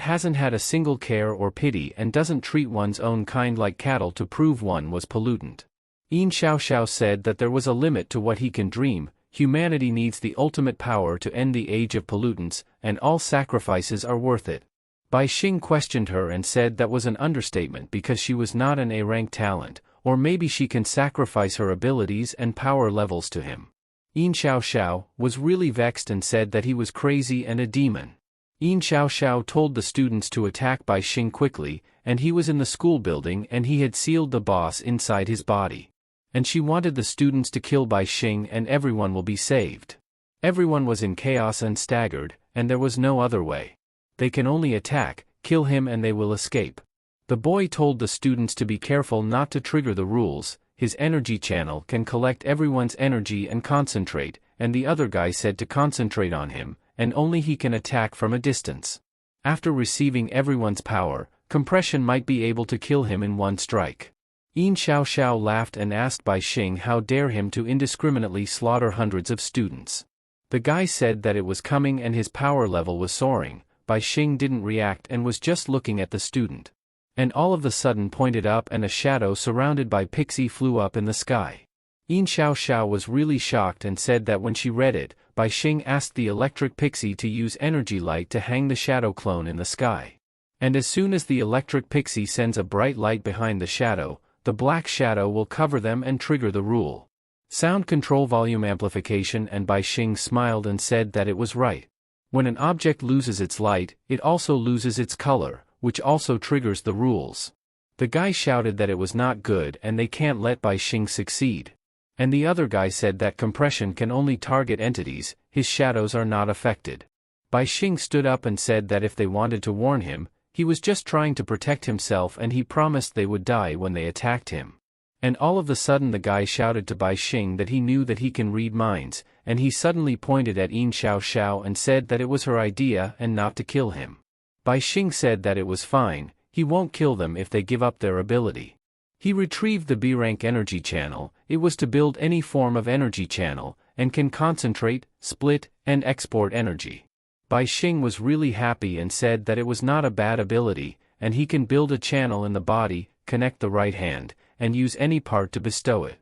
hasn't had a single care or pity and doesn't treat one's own kind like cattle to prove one was pollutant. Yin Xiaoxiao said that there was a limit to what he can dream. Humanity needs the ultimate power to end the age of pollutants, and all sacrifices are worth it. Bai Xing questioned her and said that was an understatement because she was not an A-rank talent, or maybe she can sacrifice her abilities and power levels to him. Yin Xiaoxiao was really vexed and said that he was crazy and a demon. Yin Xiaoxiao told the students to attack Bai Xing quickly, and he was in the school building and he had sealed the boss inside his body. And she wanted the students to kill Bai Xing and everyone will be saved. Everyone was in chaos and staggered, and there was no other way. They can only attack, kill him and they will escape. The boy told the students to be careful not to trigger the rules. His energy channel can collect everyone's energy and concentrate, and the other guy said to concentrate on him, and only he can attack from a distance. After receiving everyone's power, compression might be able to kill him in one strike. Yin Xiaoxiao laughed and asked Bai Xing how dare him to indiscriminately slaughter hundreds of students. The guy said that it was coming and his power level was soaring. Bai Xing didn't react and was just looking at the student. And all of the sudden pointed up and a shadow surrounded by pixie flew up in the sky. Yin Xiaoxiao was really shocked and said that when she read it, Bai Xing asked the electric pixie to use energy light to hang the shadow clone in the sky. And as soon as the electric pixie sends a bright light behind the shadow, the black shadow will cover them and trigger the rule. Sound control volume amplification, and Bai Xing smiled and said that it was right. When an object loses its light, it also loses its color, which also triggers the rules. The guy shouted that it was not good and they can't let Bai Xing succeed. And the other guy said that compression can only target entities, his shadows are not affected. Bai Xing stood up and said that if they wanted to warn him, he was just trying to protect himself and he promised they would die when they attacked him. And all of a sudden the guy shouted to Bai Xing that he knew that he can read minds, and he suddenly pointed at Yin Xiaoxiao and said that it was her idea and not to kill him. Bai Xing said that it was fine, he won't kill them if they give up their ability. He retrieved the B-rank energy channel. It was to build any form of energy channel, and can concentrate, split, and export energy. Bai Xing was really happy and said that it was not a bad ability, and he can build a channel in the body, connect the right hand, and use any part to bestow it.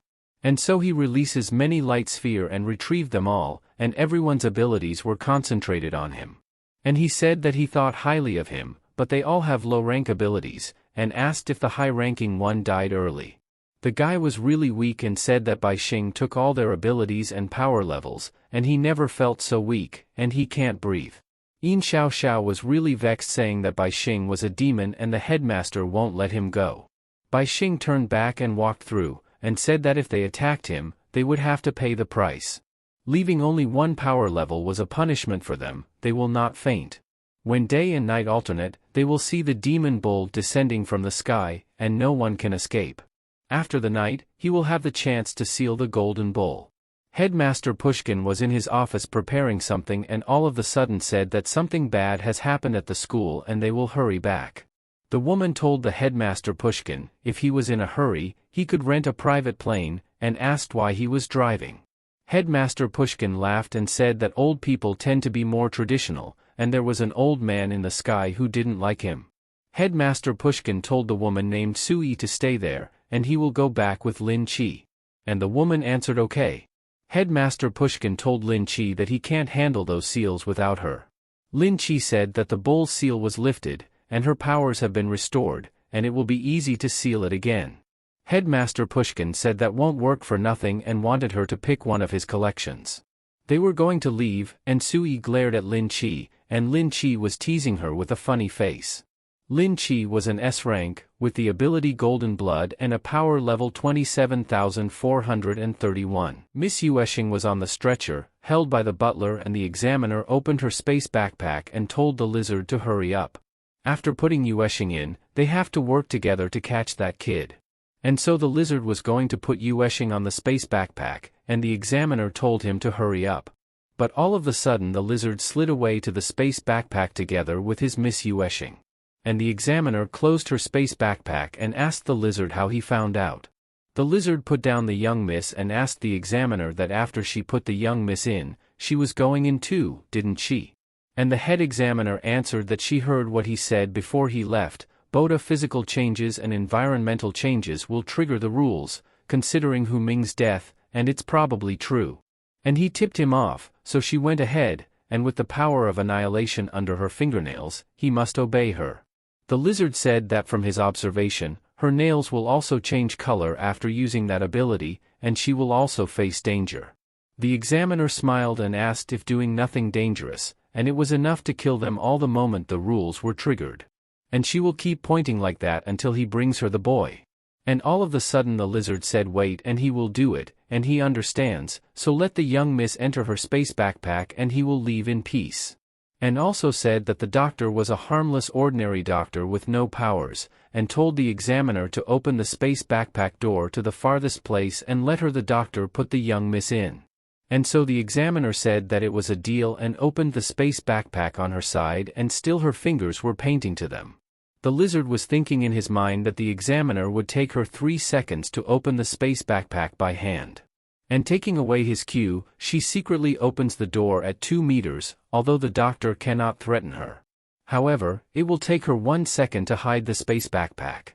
And so he releases many light sphere and retrieved them all, and everyone's abilities were concentrated on him. And he said that he thought highly of him, but they all have low rank abilities, and asked if the high-ranking one died early. The guy was really weak and said that Bai Xing took all their abilities and power levels, and he never felt so weak, and he can't breathe. Yin Xiao Xiao was really vexed, saying that Bai Xing was a demon and the headmaster won't let him go. Bai Xing turned back and walked through, and said that if they attacked him, they would have to pay the price. Leaving only one power level was a punishment for them. They will not faint. When day and night alternate, they will see the demon bull descending from the sky, and no one can escape. After the night, he will have the chance to seal the golden bull. Headmaster Pushkin was in his office preparing something and all of a sudden said that something bad has happened at the school and they will hurry back. The woman told the headmaster Pushkin, if he was in a hurry, he could rent a private plane, and asked why he was driving. Headmaster Pushkin laughed and said that old people tend to be more traditional, and there was an old man in the sky who didn't like him. Headmaster Pushkin told the woman named Sui to stay there, and he will go back with Lin Chi. And the woman answered okay. Headmaster Pushkin told Lin Chi that he can't handle those seals without her. Lin Chi said that the bull's seal was lifted, and her powers have been restored, and it will be easy to seal it again. Headmaster Pushkin said that won't work for nothing and wanted her to pick one of his collections. They were going to leave, and Sui glared at Lin Chi, and Lin Chi was teasing her with a funny face. Lin Chi was an S rank, with the ability Golden Blood and a power level 27,431. Miss Yueshing was on the stretcher, held by the butler, and the examiner opened her space backpack and told the lizard to hurry up. After putting Yueshing in, they have to work together to catch that kid. And so the lizard was going to put Yueshing on the space backpack, and the examiner told him to hurry up. But all of a sudden the lizard slid away to the space backpack together with his Miss Yueshing. And the examiner closed her space backpack and asked the lizard how he found out. The lizard put down the young miss and asked the examiner that after she put the young miss in, she was going in too, didn't she? And the head examiner answered that she heard what he said before he left. Both physical changes and environmental changes will trigger the rules, considering Hu Ming's death, and it's probably true. And he tipped him off, so she went ahead, and with the power of annihilation under her fingernails, he must obey her. The lizard said that from his observation, her nails will also change color after using that ability, and she will also face danger. The examiner smiled and asked if doing nothing dangerous, and it was enough to kill them all the moment the rules were triggered. And she will keep pointing like that until he brings her the boy. And all of a sudden the lizard said wait, and he will do it, and he understands, so let the young miss enter her space backpack and he will leave in peace. And also said that the doctor was a harmless ordinary doctor with no powers, and told the examiner to open the space backpack door to the farthest place and let her the doctor put the young miss in. And so the examiner said that it was a deal and opened the space backpack on her side, and still her fingers were painting to them. The lizard was thinking in his mind that the examiner would take her 3 seconds to open the space backpack by hand. And taking away his cue, she secretly opens the door at 2 meters, although the doctor cannot threaten her. However, it will take her 1 second to hide the space backpack.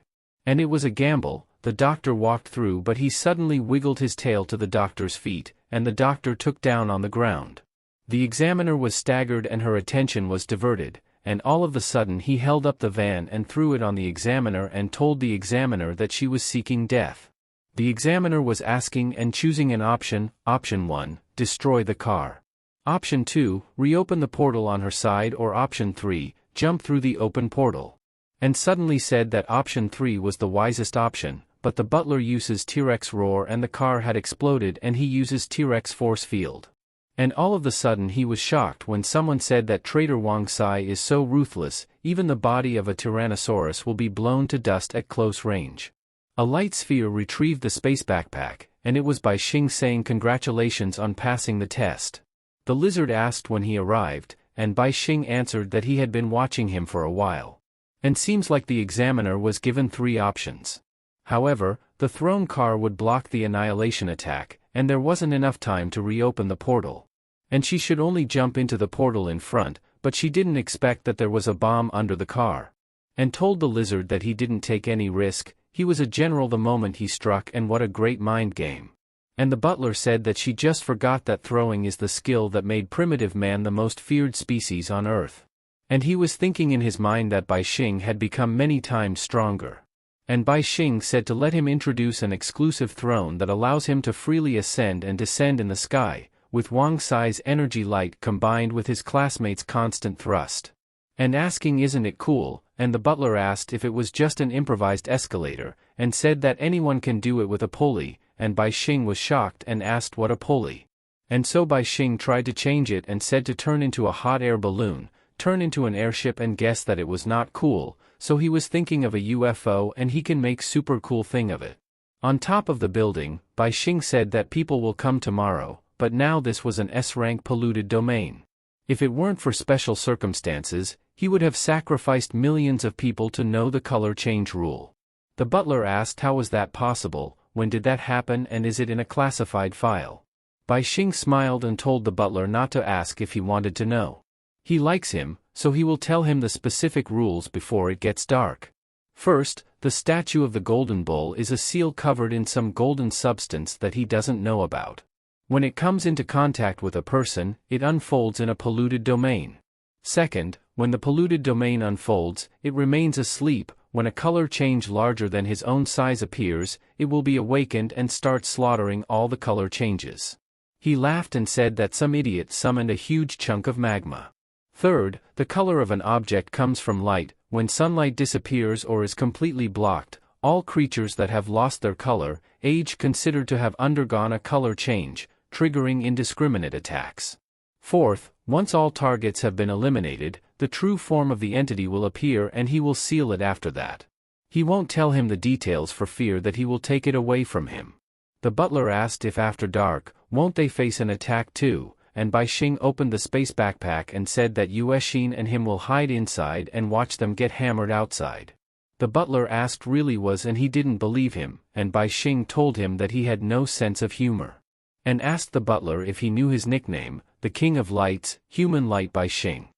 And it was a gamble. The doctor walked through, but he suddenly wiggled his tail to the doctor's feet, and the doctor took down on the ground. The examiner was staggered and her attention was diverted, and all of a sudden he held up the van and threw it on the examiner and told the examiner that she was seeking death. The examiner was asking and choosing an option. Option 1, destroy the car. Option 2, reopen the portal on her side, or option 3, jump through the open portal. And suddenly said that option 3 was the wisest option, but the butler uses T-Rex roar and the car had exploded, and he uses T-Rex force field. And all of a sudden he was shocked when someone said that traitor Wang Sai is so ruthless, even the body of a Tyrannosaurus will be blown to dust at close range. A light sphere retrieved the space backpack, and it was Bai Xing saying congratulations on passing the test. The lizard asked when he arrived, and Bai Xing answered that he had been watching him for a while. And seems like the examiner was given 3 options. However, the thrown car would block the annihilation attack, and there wasn't enough time to reopen the portal. And she should only jump into the portal in front, but she didn't expect that there was a bomb under the car. And told the lizard that he didn't take any risk, he was a general the moment he struck, and what a great mind game. And the butler said that she just forgot that throwing is the skill that made primitive man the most feared species on Earth. And he was thinking in his mind that Bai Xing had become many times stronger. And Bai Xing said to let him introduce an exclusive throne that allows him to freely ascend and descend in the sky, with Wang Sai's energy light combined with his classmates' constant thrust. And asking isn't it cool, and the butler asked if it was just an improvised escalator, and said that anyone can do it with a pulley, and Bai Xing was shocked and asked what a pulley. And so Bai Xing tried to change it and said to turn into a hot air balloon, turn into an airship and guessed that it was not cool, so he was thinking of a UFO and he can make super cool thing of it. On top of the building, Bai Xing said that people will come tomorrow, but now this was an S-rank polluted domain. If it weren't for special circumstances, he would have sacrificed millions of people to know the color change rule. The butler asked how was that possible, when did that happen and is it in a classified file? Bai Xing smiled and told the butler not to ask if he wanted to know. He likes him, so he will tell him the specific rules before it gets dark. First, the statue of the golden bull is a seal covered in some golden substance that he doesn't know about. When it comes into contact with a person, it unfolds in a polluted domain. Second, when the polluted domain unfolds, it remains asleep. When a color change larger than his own size appears, it will be awakened and start slaughtering all the color changes. He laughed and said that some idiot summoned a huge chunk of magma. Third, the color of an object comes from light. When sunlight disappears or is completely blocked, all creatures that have lost their color, age considered to have undergone a color change, triggering indiscriminate attacks. Fourth, once all targets have been eliminated, the true form of the entity will appear and he will seal it after that. He won't tell him the details for fear that he will take it away from him. The butler asked if after dark, won't they face an attack too, and Bai Xing opened the space backpack and said that Yuexin and him will hide inside and watch them get hammered outside. The butler asked really was and he didn't believe him, and Bai Xing told him that he had no sense of humor. And asked the butler if he knew his nickname, the King of Lights, Human Light Bai Xing.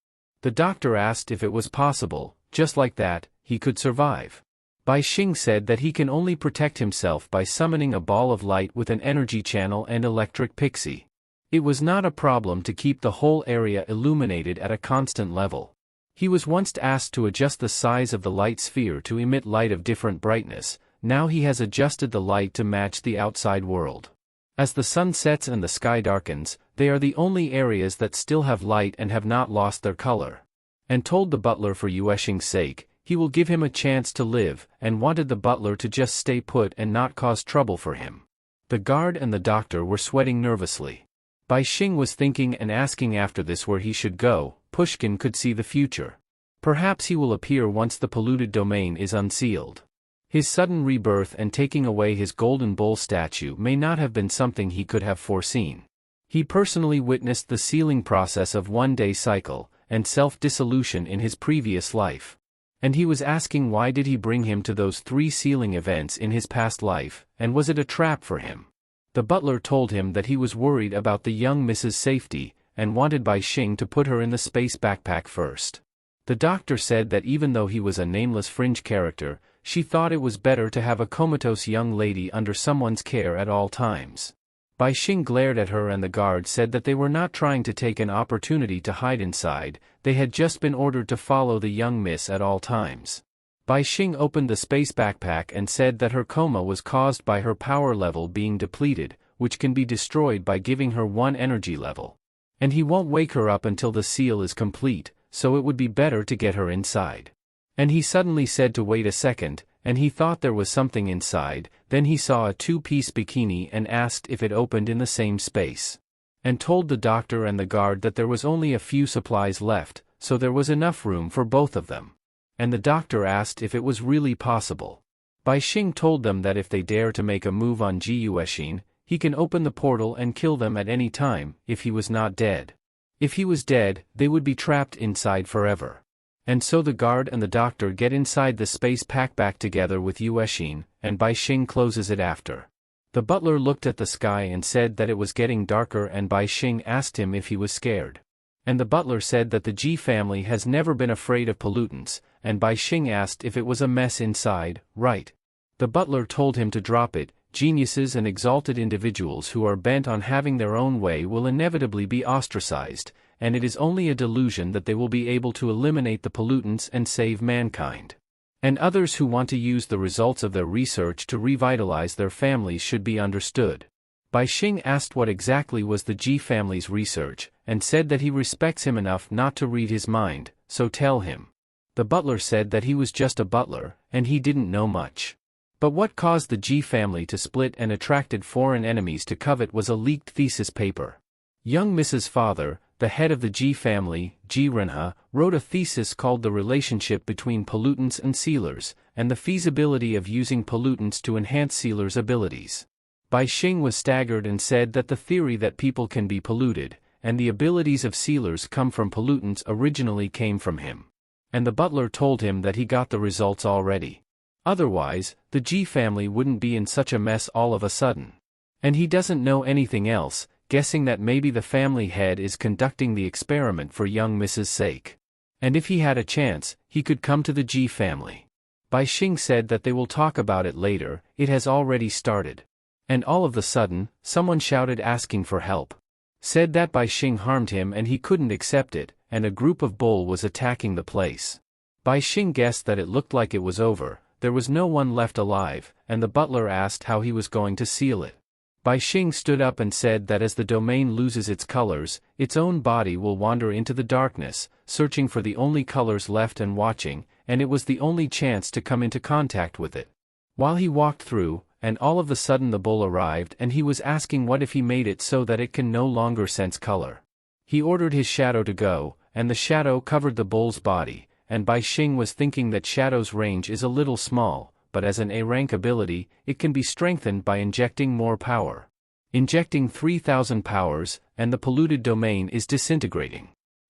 The doctor asked if it was possible, just like that, he could survive. Bai Xing said that he can only protect himself by summoning a ball of light with an energy channel and electric pixie. It was not a problem to keep the whole area illuminated at a constant level. He was once asked to adjust the size of the light sphere to emit light of different brightness. Now he has adjusted the light to match the outside world. As the sun sets and the sky darkens, they are the only areas that still have light and have not lost their color. And told the butler for Yuexing's sake, he will give him a chance to live, and wanted the butler to just stay put and not cause trouble for him. The guard and the doctor were sweating nervously. Bai Xing was thinking and asking after this where he should go. Pushkin could see the future. Perhaps he will appear once the polluted domain is unsealed. His sudden rebirth and taking away his golden bull statue may not have been something he could have foreseen. He personally witnessed the sealing process of one-day cycle and self-dissolution in his previous life. And he was asking why did he bring him to those 3 sealing events in his past life, and was it a trap for him? The butler told him that he was worried about the young Mrs. Safety, and wanted Bai Xing to put her in the space backpack first. The doctor said that even though he was a nameless fringe character, she thought it was better to have a comatose young lady under someone's care at all times. Bai Xing glared at her and the guard said that they were not trying to take an opportunity to hide inside, they had just been ordered to follow the young miss at all times. Bai Xing opened the space backpack and said that her coma was caused by her power level being depleted, which can be destroyed by giving her 1 energy level. And he won't wake her up until the seal is complete, so it would be better to get her inside. And he suddenly said to wait a second, and he thought there was something inside. Then he saw a 2-piece bikini and asked if it opened in the same space. And told the doctor and the guard that there was only a few supplies left, so there was enough room for both of them. And the doctor asked if it was really possible. Bai Xing told them that if they dare to make a move on Yuexin, he can open the portal and kill them at any time, if he was not dead. If he was dead, they would be trapped inside forever. And so the guard and the doctor get inside the space backpack together with Yuexin, and Bai Xing closes it after. The butler looked at the sky and said that it was getting darker, and Bai Xing asked him if he was scared. And the butler said that the Ji family has never been afraid of pollutants, and Bai Xing asked if it was a mess inside, right? The butler told him to drop it, geniuses and exalted individuals who are bent on having their own way will inevitably be ostracized, and it is only a delusion that they will be able to eliminate the pollutants and save mankind. And others who want to use the results of their research to revitalize their families should be understood. Bai Xing asked what exactly was the Ji family's research, and said that he respects him enough not to read his mind, so tell him. The butler said that he was just a butler, and he didn't know much. But what caused the Ji family to split and attracted foreign enemies to covet was a leaked thesis paper. Young Mrs. Father, the head of the Ji family, Ji Renha, wrote a thesis called The Relationship Between Pollutants and Sealers, and the Feasibility of Using Pollutants to Enhance Sealers' Abilities. Bai Xing was staggered and said that the theory that people can be polluted, and the abilities of sealers come from pollutants originally came from him. And the butler told him that he got the results already. Otherwise, the Ji family wouldn't be in such a mess all of a sudden. And he doesn't know anything else, guessing that maybe the family head is conducting the experiment for young Mrs. sake. And if he had a chance, he could come to the Ji family. Bai Xing said that they will talk about it later, it has already started. And all of a sudden, someone shouted asking for help. Said that Bai Xing harmed him and he couldn't accept it, and a group of bull was attacking the place. Bai Xing guessed that it looked like it was over, there was no one left alive, and the butler asked how he was going to seal it. Bai Xing stood up and said that as the domain loses its colors, its own body will wander into the darkness, searching for the only colors left and watching, and it was the only chance to come into contact with it. While he walked through, and all of a sudden the bull arrived and he was asking what if he made it so that it can no longer sense color. He ordered his shadow to go, and the shadow covered the bull's body, and Bai Xing was thinking that shadow's range is a little small, but as an A-rank ability, it can be strengthened by injecting more power. Injecting 3,000 powers, and the polluted domain is disintegrating.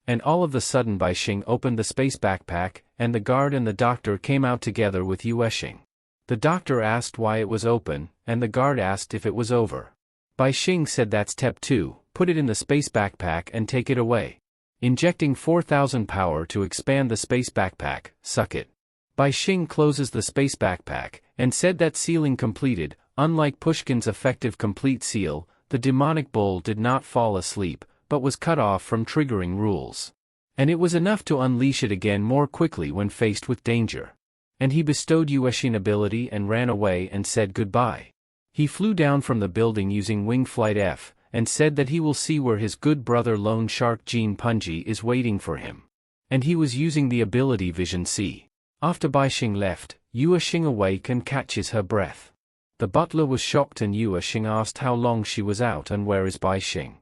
And all of a sudden Bai Xing opened the space backpack, and the guard and the doctor came out together with Xing. The doctor asked why it was open, and the guard asked if it was over. Bai Xing said that's step 2, put it in the space backpack and take it away. Injecting 4,000 power to expand the space backpack, suck it. Bai Xing closes the space backpack, and said that sealing completed. Unlike Pushkin's effective complete seal, the demonic bull did not fall asleep, but was cut off from triggering rules. And it was enough to unleash it again more quickly when faced with danger. And he bestowed Xing ability and ran away and said goodbye. He flew down from the building using wing flight F, and said that he will see where his good brother Lone Shark Jean Punji is waiting for him. And he was using the ability Vision C. After Bai Xing left, Xing awake and catches her breath. The butler was shocked and Xing asked how long she was out and where is Bai Xing.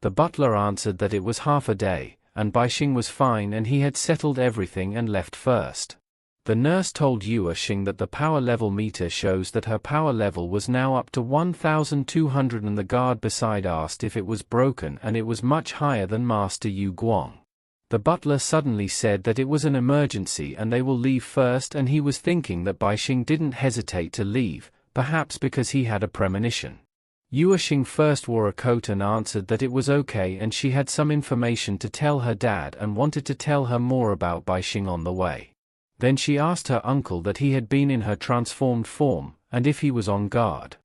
The butler answered that it was half a day, and Bai Xing was fine and he had settled everything and left first. The nurse told Xing that the power level meter shows that her power level was now up to 1,200 and the guard beside asked if it was broken and it was much higher than Master Yu Guang. The butler suddenly said that it was an emergency and they will leave first and he was thinking that Bai Xing didn't hesitate to leave, perhaps because he had a premonition. Xing first wore a coat and answered that it was okay and she had some information to tell her dad and wanted to tell her more about Bai Xing on the way. Then she asked her uncle that he had been in her transformed form, and if he was on guard.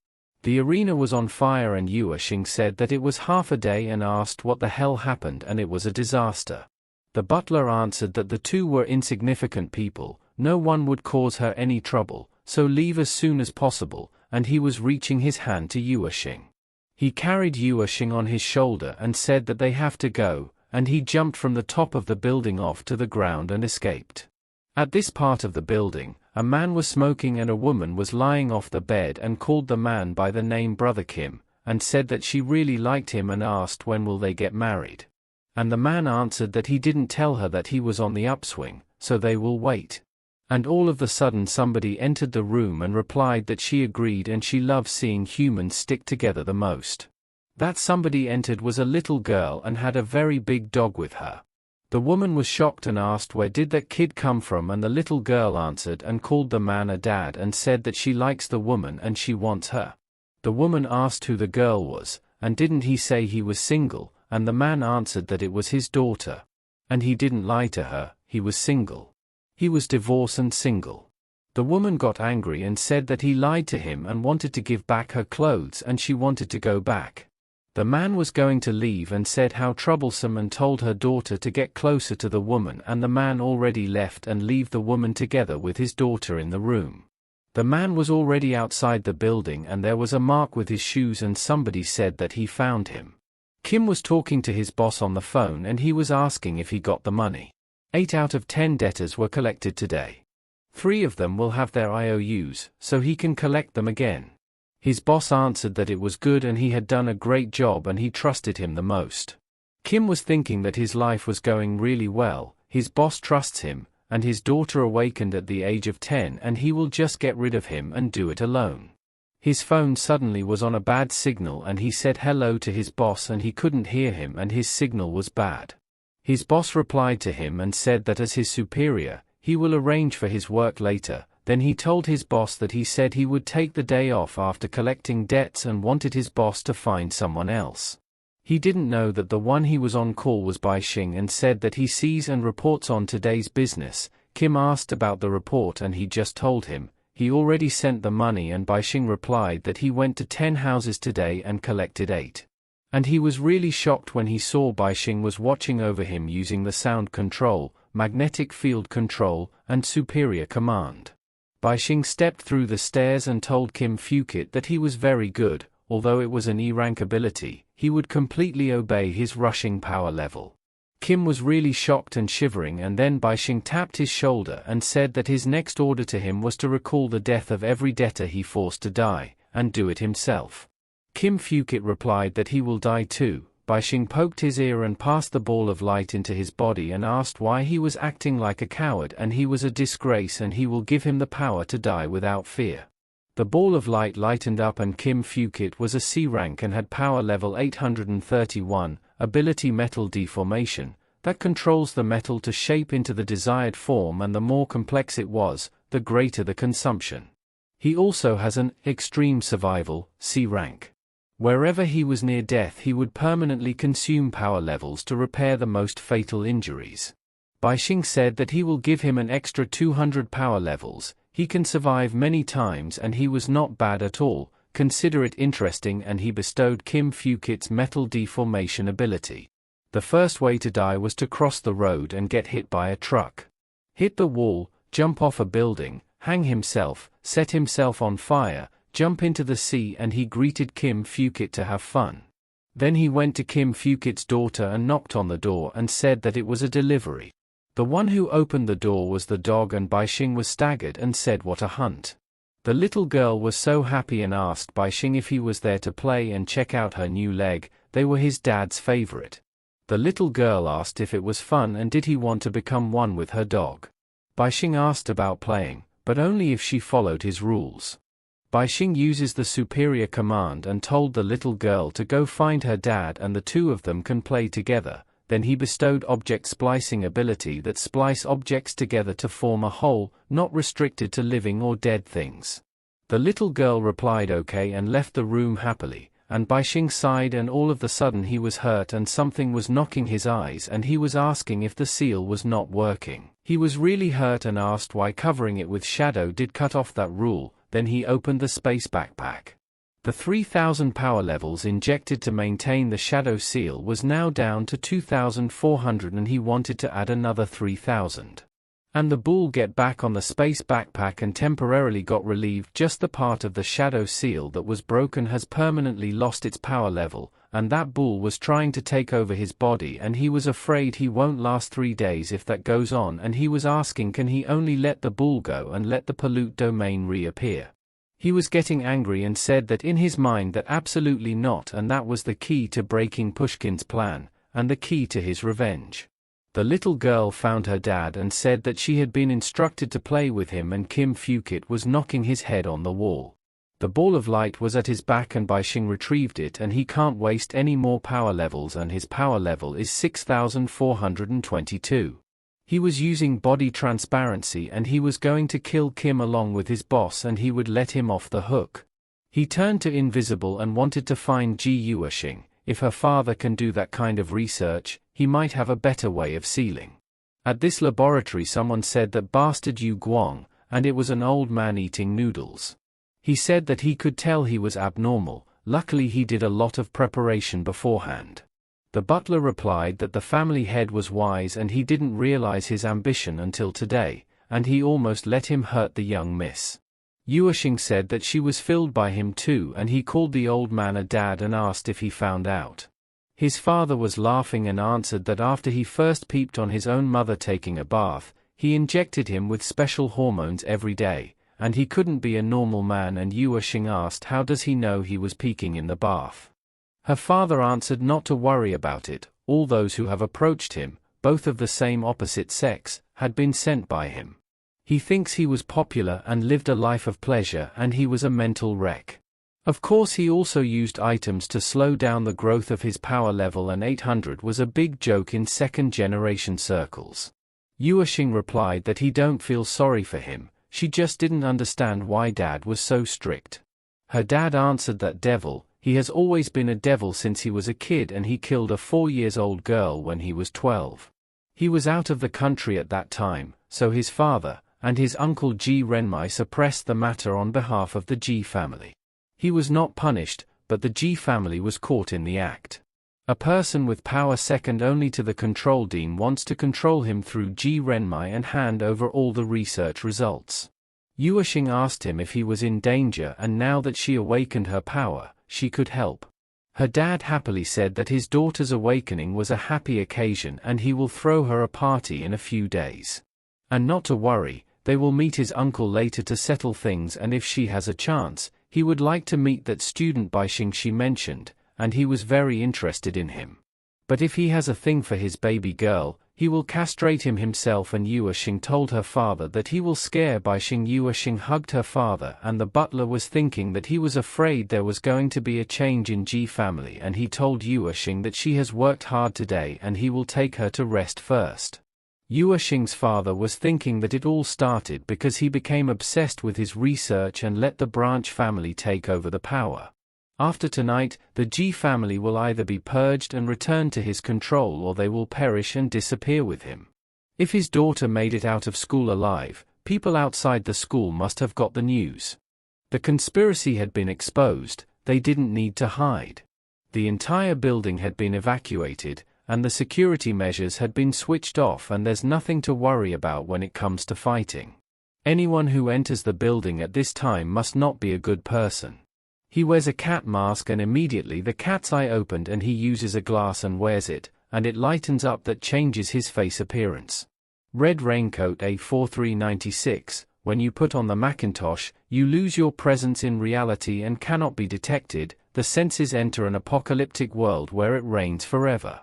The arena was on fire and Xing said that it was half a day and asked what the hell happened and it was a disaster. The butler answered that the two were insignificant people, no one would cause her any trouble, so leave as soon as possible, and he was reaching his hand to Xing. He carried Xing on his shoulder and said that they have to go, and he jumped from the top of the building off to the ground and escaped. At this part of the building, a man was smoking and a woman was lying off the bed and called the man by the name Brother Kim, and said that she really liked him and asked when will they get married. And the man answered that he didn't tell her that he was on the upswing, so they will wait. And all of a sudden somebody entered the room and replied that she agreed and she loved seeing humans stick together the most. That somebody entered was a little girl and had a very big dog with her. The woman was shocked and asked where did that kid come from and the little girl answered and called the man a dad and said that she likes the woman and she wants her. The woman asked who the girl was, and didn't he say he was single, and the man answered that it was his daughter. And he didn't lie to her, he was single. He was divorced and single. The woman got angry and said that he lied to him and wanted to give back her clothes and she wanted to go back. The man was going to leave and said how troublesome and told her daughter to get closer to the woman, and the man already left and leave the woman together with his daughter in the room. The man was already outside the building and there was a mark with his shoes and somebody said that he found him. Kim was talking to his boss on the phone and he was asking if he got the money. 8 out of 10 debtors were collected today. 3 of them will have their IOUs, so he can collect them again. His boss answered that it was good and he had done a great job and he trusted him the most. Kim was thinking that his life was going really well, his boss trusts him, and his daughter awakened at the age of 10 and he will just get rid of him and do it alone. His phone suddenly was on a bad signal and he said hello to his boss and he couldn't hear him and his signal was bad. His boss replied to him and said that as his superior, he will arrange for his work later. Then he told his boss that he said he would take the day off after collecting debts and wanted his boss to find someone else. He didn't know that the one he was on call was Bai Xing and said that he sees and reports on today's business. Kim asked about the report and he just told him he already sent the money, and Bai Xing replied that he went to 10 houses today and collected 8. And he was really shocked when he saw Bai Xing was watching over him using the sound control, magnetic field control, and superior command. Bai Xing stepped through the stairs and told Kim Fukit that he was very good, although it was an E-rank ability, he would completely obey his rushing power level. Kim was really shocked and shivering, and then Bai Xing tapped his shoulder and said that his next order to him was to recall the death of every debtor he forced to die, and do it himself. Kim Fukit replied that he will die too. Bai Xing poked his ear and passed the ball of light into his body and asked why he was acting like a coward and he was a disgrace and he will give him the power to die without fear. The ball of light lightened up and Kim Fukit was a C rank and had power level 831, ability metal deformation, that controls the metal to shape into the desired form, and the more complex it was, the greater the consumption. He also has an extreme survival, C rank. Wherever he was near death he would permanently consume power levels to repair the most fatal injuries. Bai Xing said that he will give him an extra 200 power levels, he can survive many times and he was not bad at all, consider it interesting, and he bestowed Kim Fukit's metal deformation ability. The first way to die was to cross the road and get hit by a truck. Hit the wall, jump off a building, hang himself, set himself on fire, jump into the sea, and he greeted Kim Fukit to have fun. Then he went to Kim Fukit's daughter and knocked on the door and said that it was a delivery. The one who opened the door was the dog, and Bai Xing was staggered and said what a hunt. The little girl was so happy and asked Bai Xing if he was there to play and check out her new leg. They were his dad's favorite. The little girl asked if it was fun and did he want to become one with her dog. Bai Xing asked about playing, but only if she followed his rules. Bai Xing uses the superior command and told the little girl to go find her dad and the two of them can play together. Then he bestowed object splicing ability that splice objects together to form a whole, not restricted to living or dead things. The little girl replied okay and left the room happily, and Bai Xing sighed, and all of a sudden he was hurt and something was knocking his eyes and he was asking if the seal was not working. He was really hurt and asked why covering it with shadow did cut off that rule. Then he opened the space backpack. The 3000 power levels injected to maintain the shadow seal was now down to 2400 and he wanted to add another 3000. And the bull get back on the space backpack and temporarily got relieved. Just the part of the shadow seal that was broken has permanently lost its power level, and that bull was trying to take over his body and he was afraid he won't last 3 days if that goes on, and he was asking can he only let the bull go and let the pollute domain reappear. He was getting angry and said that in his mind that absolutely not, and that was the key to breaking Pushkin's plan, and the key to his revenge. The little girl found her dad and said that she had been instructed to play with him, and Kim Fukit was knocking his head on the wall. The ball of light was at his back and Bai Xing retrieved it, and he can't waste any more power levels and his power level is 6422. He was using body transparency and he was going to kill Kim along with his boss and he would let him off the hook. He turned to invisible and wanted to find Ji Yuexing. If her father can do that kind of research, he might have a better way of sealing. At this laboratory someone said that bastard Yu Guang, and it was an old man eating noodles. He said that he could tell he was abnormal. Luckily he did a lot of preparation beforehand. The butler replied that the family head was wise and he didn't realize his ambition until today, and he almost let him hurt the young miss. Xing said that she was filled by him too, and he called the old man a dad and asked if he found out. His father was laughing and answered that after he first peeped on his own mother taking a bath, he injected him with special hormones every day, and he couldn't be a normal man, and Xing asked how does he know he was peeking in the bath. Her father answered not to worry about it, all those who have approached him, both of the same opposite sex, had been sent by him. He thinks he was popular and lived a life of pleasure, and he was a mental wreck. Of course he also used items to slow down the growth of his power level, and 800 was a big joke in second-generation circles. Xing replied that he don't feel sorry for him, she just didn't understand why dad was so strict. Her dad answered that devil, he has always been a devil since he was a kid, and he killed a 4-year-old girl when he was 12. He was out of the country at that time, so his father and his uncle Ji Renmai suppressed the matter on behalf of the Ji family. He was not punished, but the Ji family was caught in the act. A person with power second only to the control dean wants to control him through Ji Renmai and hand over all the research results. Xing asked him if he was in danger, and now that she awakened her power, she could help. Her dad happily said that his daughter's awakening was a happy occasion and he will throw her a party in a few days. And not to worry, they will meet his uncle later to settle things, and if she has a chance, he would like to meet that student Bai Xing she mentioned, and he was very interested in him. But if he has a thing for his baby girl, he will castrate him himself, and Xing told her father that he will scare Bai Xing. Xing hugged her father, and the butler was thinking that he was afraid there was going to be a change in Ji family, and he told Xing that she has worked hard today and he will take her to rest first. Xing's father was thinking that it all started because he became obsessed with his research and let the branch family take over the power. After tonight, the Ji family will either be purged and returned to his control, or they will perish and disappear with him. If his daughter made it out of school alive, people outside the school must have got the news. The conspiracy had been exposed, they didn't need to hide. The entire building had been evacuated, and the security measures had been switched off, and there's nothing to worry about when it comes to fighting. Anyone who enters the building at this time must not be a good person. He wears a cat mask, and immediately the cat's eye opened, and he uses a glass and wears it, and it lightens up, that changes his face appearance. Red Raincoat A4396, when you put on the Macintosh, you lose your presence in reality and cannot be detected, the senses enter an apocalyptic world where it rains forever.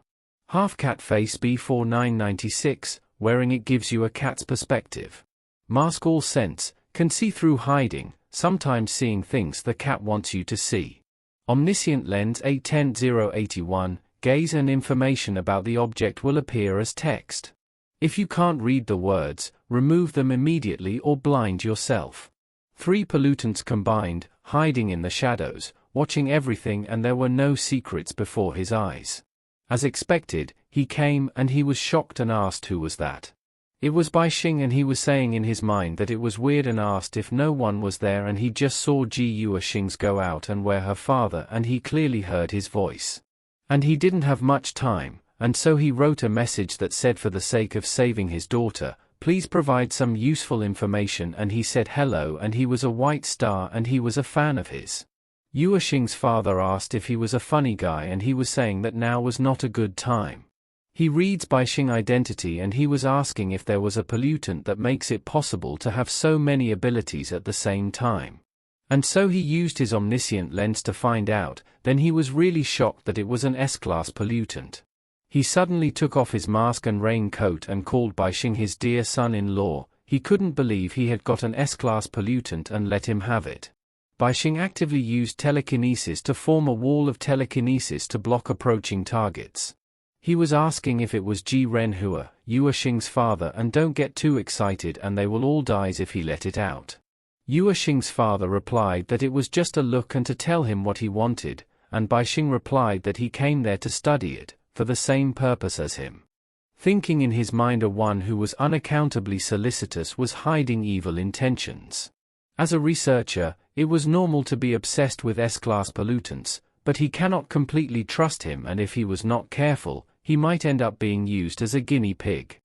Half Cat Face B4996, wearing it gives you a cat's perspective. Mask All Sense, can see through hiding, sometimes seeing things the cat wants you to see. Omniscient Lens A10081, gaze and information about the object will appear as text. If you can't read the words, remove them immediately or blind yourself. 3 pollutants combined, hiding in the shadows, watching everything, and there were no secrets before his eyes. As expected, he came, and he was shocked and asked who was that. It was Bai Xing, and he was saying in his mind that it was weird and asked if no one was there, and he just saw Xing's go out and where her father, and he clearly heard his voice. And he didn't have much time, and so he wrote a message that said, for the sake of saving his daughter, please provide some useful information, and he said hello, and he was a white star and he was a fan of his. Xing's father asked if he was a funny guy, and he was saying that now was not a good time. He reads Bai Xing identity, and he was asking if there was a pollutant that makes it possible to have so many abilities at the same time. And so he used his omniscient lens to find out, then he was really shocked that it was an S-class pollutant. He suddenly took off his mask and raincoat and called Bai Xing his dear son-in-law. He couldn't believe he had got an S-class pollutant and let him have it. Bai Xing actively used telekinesis to form a wall of telekinesis to block approaching targets. He was asking if it was Ji Renhua, Xing's father, and don't get too excited and they will all die if he let it out. Xing's father replied that it was just a look and to tell him what he wanted, and Bai Xing replied that he came there to study it, for the same purpose as him. thinking in his mind one who was unaccountably solicitous was hiding evil intentions. As a researcher, it was normal to be obsessed with S-class pollutants, but he cannot completely trust him, and if he was not careful, he might end up being used as a guinea pig.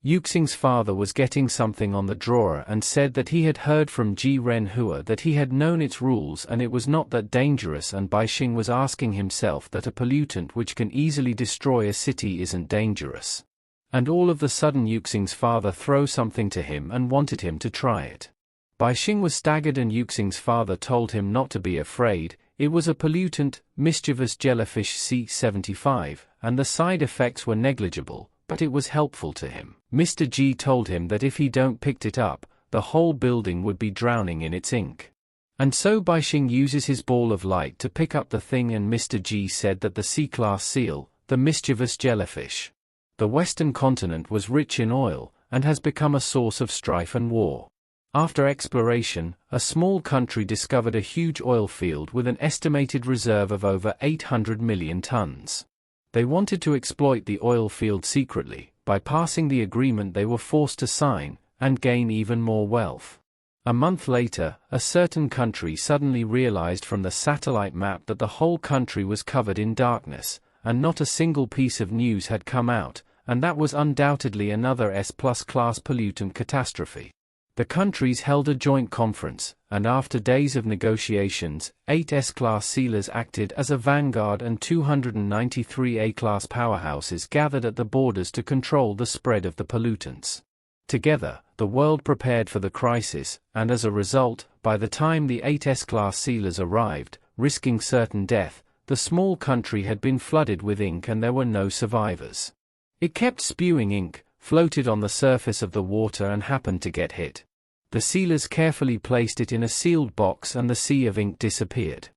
Yuxing's father was getting something on the drawer and said that he had heard from Ji Renhua that he had known its rules and it was not that dangerous, and Bai Xing was asking himself that a pollutant which can easily destroy a city isn't dangerous. And all of a sudden Yuxing's father threw something to him and wanted him to try it. Bai Xing was staggered and Yuxing's father told him not to be afraid. It was a pollutant, mischievous jellyfish C75, and the side effects were negligible, but it was helpful to him. Mr. G told him that if he don't picked it up, the whole building would be drowning in its ink. And so Bai Xing uses his ball of light to pick up the thing, and Mr. G said that the C-class seal, the mischievous jellyfish. The Western continent was rich in oil, and has become a source of strife and war. After exploration, a small country discovered a huge oil field with an estimated reserve of over 800 million tons. They wanted to exploit the oil field secretly. By passing the agreement they were forced to sign, and gain even more wealth. A month later, a certain country suddenly realized from the satellite map that the whole country was covered in darkness, and not a single piece of news had come out, and that was undoubtedly another S-plus class pollutant catastrophe. The countries held a joint conference, and after days of negotiations, 8 S-class sealers acted as a vanguard and 293 A-class powerhouses gathered at the borders to control the spread of the pollutants. Together, the world prepared for the crisis, and as a result, by the time the 8 S-class sealers arrived, risking certain death, the small country had been flooded with ink and there were no survivors. It kept spewing ink, floated on the surface of the water and happened to get hit. The sealers carefully placed it in a sealed box and the sea of ink disappeared.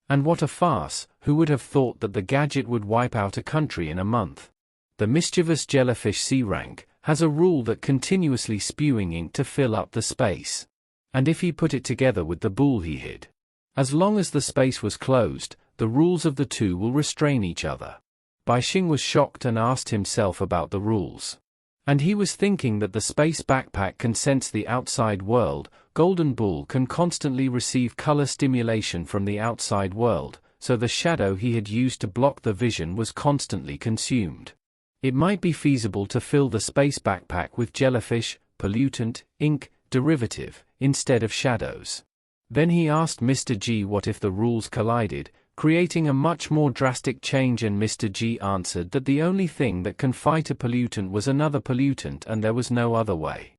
And what a farce! Who would have thought that the gadget would wipe out a country in a month? The mischievous jellyfish C rank has a rule that continuously spewing ink to fill up the space. And if he put it together with the bool he hid. As long as the space was closed, the rules of the two will restrain each other. Bai Xing was shocked and asked himself about the rules. And he was thinking that the space backpack can sense the outside world. Golden Bull can constantly receive color stimulation from the outside world, so the shadow he had used to block the vision was constantly consumed. It might be feasible to fill the space backpack with jellyfish, pollutant, ink, derivative, instead of shadows. Then he asked Mr. G what if the rules collided, creating a much more drastic change, and Mr. G answered that the only thing that can fight a pollutant was another pollutant and there was no other way.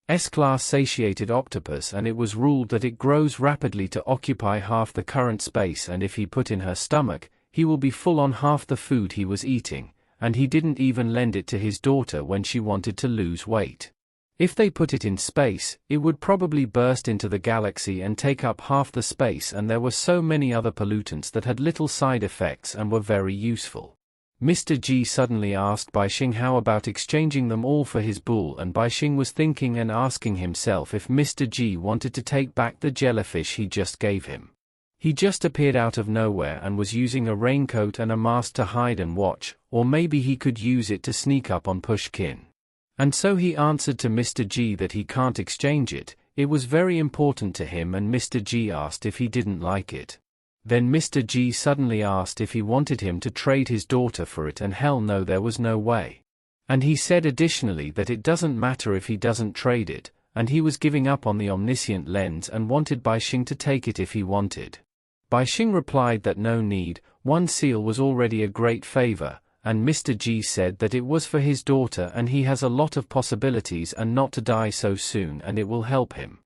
S-class satiated octopus, and it was ruled that it grows rapidly to occupy half the current space, and if he put in her stomach, he will be full on half the food he was eating, and he didn't even lend it to his daughter when she wanted to lose weight. If they put it in space, it would probably burst into the galaxy and take up half the space, and there were so many other pollutants that had little side effects and were very useful. Mr. G suddenly asked Bai Xing how about exchanging them all for his bull, and Bai Xing was thinking and asking himself if Mr. G wanted to take back the jellyfish he just gave him. He just appeared out of nowhere and was using a raincoat and a mask to hide and watch, or maybe he could use it to sneak up on Pushkin. And so he answered to Mr. G that he can't exchange it. It was very important to him, and Mr. G asked if he didn't like it. Then Mr. G suddenly asked if he wanted him to trade his daughter for it, and hell no, there was no way. And he said additionally that it doesn't matter if he doesn't trade it, and he was giving up on the omniscient lens and wanted Bai Xing to take it if he wanted. Bai Xing replied that no need, one seal was already a great favor. And Mr. G said that it was for his daughter and he has a lot of possibilities and not to die so soon, and it will help him.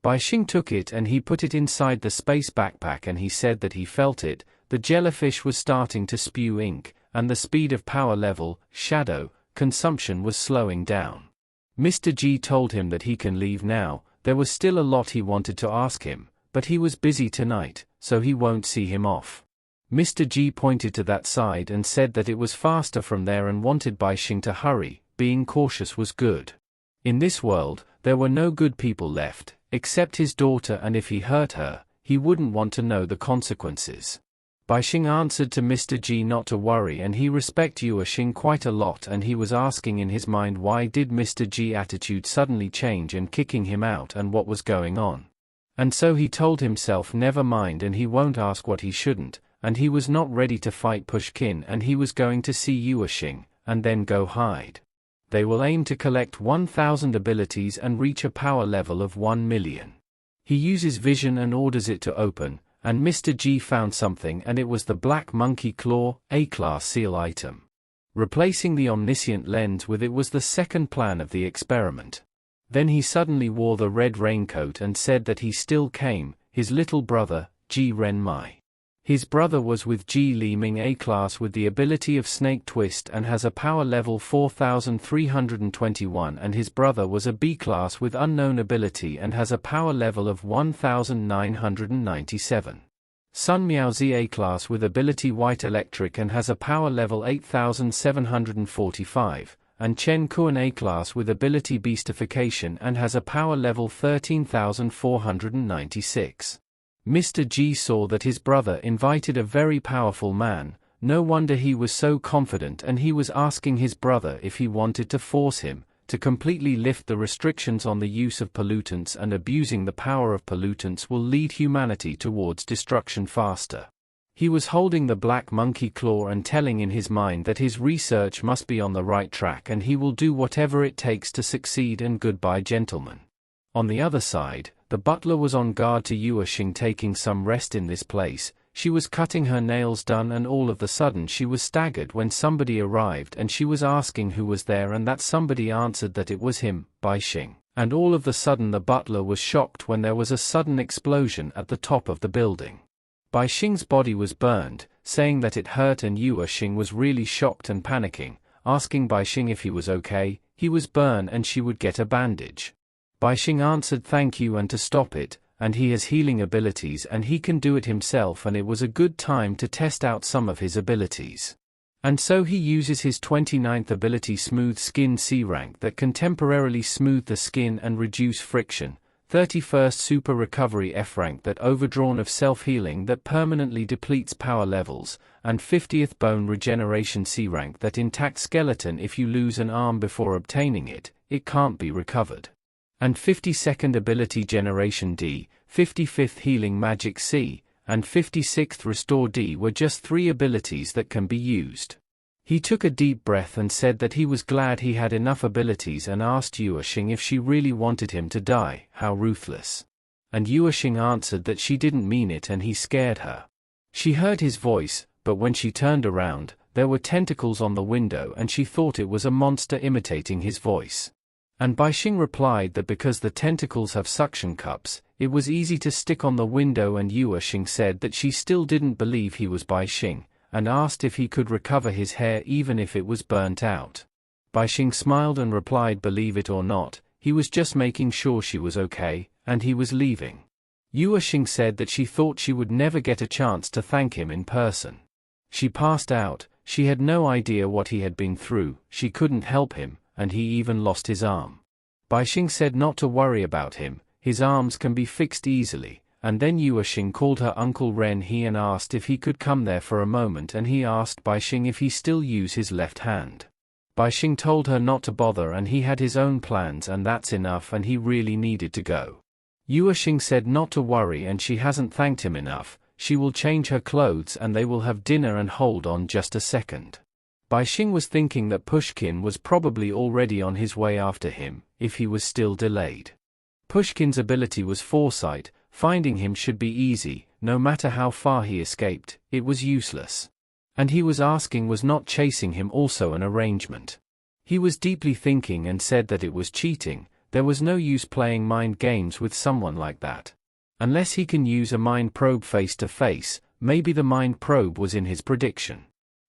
Bai Xing took it and he put it inside the space backpack, and he said that he felt it. The jellyfish was starting to spew ink, and the speed of power level, shadow, consumption was slowing down. Mr. G told him that he can leave now. There was still a lot he wanted to ask him, but he was busy tonight, so he won't see him off. Mr. G pointed to that side and said that it was faster from there and wanted Bai Xing to hurry. Being cautious was good. In this world, there were no good people left, except his daughter, and if he hurt her, he wouldn't want to know the consequences. Bai Xing answered to Mr. G not to worry, and he respect Yu Xing quite a lot, and he was asking in his mind why did Mr. G attitude suddenly change and kicking him out and what was going on. And so he told himself never mind and he won't ask what he shouldn't, and he was not ready to fight Pushkin and he was going to see Yu Xing, and then go hide. They will aim to collect 1,000 abilities and reach a power level of 1 million. He uses vision and orders it to open, and Mr. G found something and it was the Black Monkey Claw, A-class seal item. Replacing the omniscient lens with it was the second plan of the experiment. Then he suddenly wore the red raincoat and said that he still came, his little brother, Ji Ren Mai. His brother was with Ji Li Ming A-class with the ability of Snake Twist and has a power level 4321, and his brother was a B-class with unknown ability and has a power level of 1997. Sun Miaozi A-class with ability White Electric and has a power level 8745, and Chen Kuan A-class with ability Beastification and has a power level 13496. Mr. G saw that his brother invited a very powerful man, no wonder he was so confident, and he was asking his brother if he wanted to force him to completely lift the restrictions on the use of pollutants, and abusing the power of pollutants will lead humanity towards destruction faster. He was holding the Black Monkey Claw and telling in his mind that his research must be on the right track and he will do whatever it takes to succeed, and goodbye gentlemen. On the other side, the butler was on guard to Yu Xing taking some rest in this place. She was cutting her nails done and all of a sudden she was staggered when somebody arrived and she was asking who was there, and that somebody answered that it was him, Bai Xing. And all of a sudden the butler was shocked when there was a sudden explosion at the top of the building. Bai Xing's body was burned, saying that it hurt, and Yu Xing was really shocked and panicking, asking Bai Xing if he was okay. He was burned and she would get a bandage. Bai Xing answered thank you and to stop it, and he has healing abilities and he can do it himself, and it was a good time to test out some of his abilities. And so he uses his 29th ability Smooth Skin C rank that can temporarily smooth the skin and reduce friction, 31st Super Recovery F rank that overdrawn of self-healing that permanently depletes power levels, and 50th Bone Regeneration C rank that intact skeleton if you lose an arm before obtaining it, it can't be recovered. And 52nd Ability Generation D, 55th Healing Magic C, and 56th Restore D were just 3 abilities that can be used. He took a deep breath and said that he was glad he had enough abilities, and asked Yu Xing if she really wanted him to die. How ruthless. And Yu Xing answered that she didn't mean it and he scared her. She heard his voice, but when she turned around, there were tentacles on the window and she thought it was a monster imitating his voice. And Bai Xing replied that because the tentacles have suction cups, it was easy to stick on the window, and Yu Xing said that she still didn't believe he was Bai Xing, and asked if he could recover his hair even if it was burnt out. Bai Xing smiled and replied believe it or not, he was just making sure she was okay, and he was leaving. Yu Xing said that she thought she would never get a chance to thank him in person. She passed out, she had no idea what he had been through, she couldn't help him, and he even lost his arm. Bai Xing said not to worry about him, his arms can be fixed easily, and then Yu Xing called her Uncle Ren He and asked if he could come there for a moment, and he asked Bai Xing if he still use his left hand. Bai Xing told her not to bother and he had his own plans and that's enough, and he really needed to go. Yu Xing said not to worry and she hasn't thanked him enough, she will change her clothes and they will have dinner, and hold on just a second. Bai Xing was thinking that Pushkin was probably already on his way after him, if he was still delayed. Pushkin's ability was foresight, finding him should be easy, no matter how far he escaped, it was useless. And he was asking was not chasing him also an arrangement. He was deeply thinking and said that it was cheating, there was no use playing mind games with someone like that. Unless he can use a mind probe face to face, maybe the mind probe was in his prediction.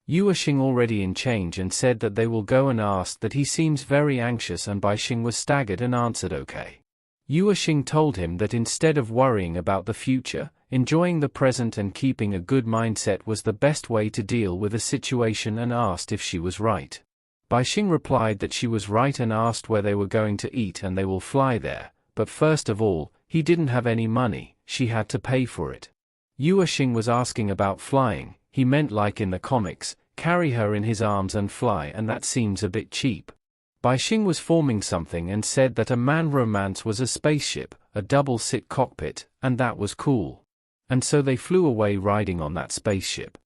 Yu Xing already in change and said that they will go, and asked that he seems very anxious, and Bai Xing was staggered and answered okay. Yu Xing told him that instead of worrying about the future, enjoying the present and keeping a good mindset was the best way to deal with a situation, and asked if she was right. Bai Xing replied that she was right and asked where they were going to eat, and they will fly there, but first of all, he didn't have any money, she had to pay for it. Bai Xing was asking about flying. He meant like in the comics, carry her in his arms and fly, and that seems a bit cheap. Bai Xing was forming something and said that a man romance was a spaceship, a double-sit cockpit, and that was cool. And so they flew away riding on that spaceship.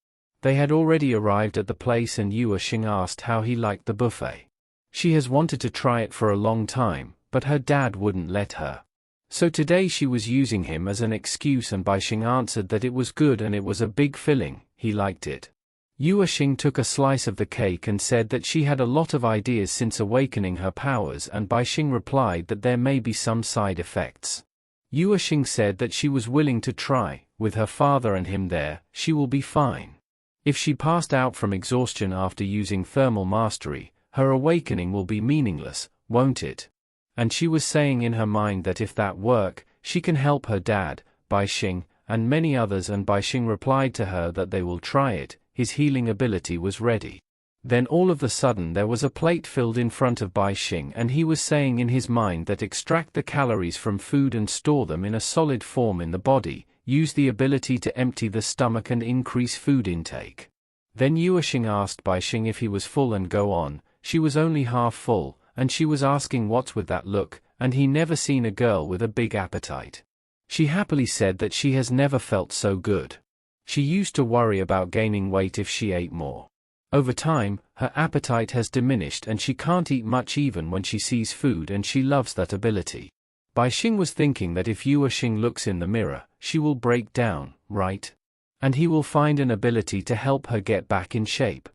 They had already arrived at the place and Bai Xing asked how he liked the buffet. She has wanted to try it for a long time, but her dad wouldn't let her. So today she was using him as an excuse, and Bai Xing answered that it was good and it was a big filling, he liked it. Bai Xing took a slice of the cake and said that she had a lot of ideas since awakening her powers, and Bai Xing replied that there may be some side effects. Bai Xing said that she was willing to try, with her father and him there, she will be fine. If she passed out from exhaustion after using thermal mastery, her awakening will be meaningless, won't it? And she was saying in her mind that if that work, she can help her dad, Bai Xing, and many others, and Bai Xing replied to her that they will try it. His healing ability was ready. Then all of a sudden there was a plate filled in front of Bai Xing, and he was saying in his mind that extract the calories from food and store them in a solid form in the body, use the ability to empty the stomach and increase food intake. Then Bai Xing asked Bai Xing if he was full and go on. She was only half full, and she was asking what's with that look, and he never seen a girl with a big appetite. She happily said that she has never felt so good. She used to worry about gaining weight if she ate more. Over time, her appetite has diminished and she can't eat much even when she sees food, and she loves that ability. Bai Xing was thinking that if Bai Xing looks in the mirror, she will break down, right? And he will find an ability to help her get back in shape.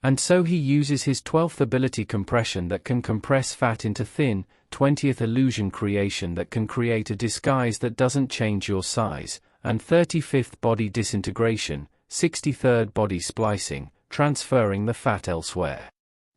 And so he uses his 12th ability compression that can compress fat into thin, 20th illusion creation that can create a disguise that doesn't change your size, and 35th body disintegration, 63rd body splicing, transferring the fat elsewhere.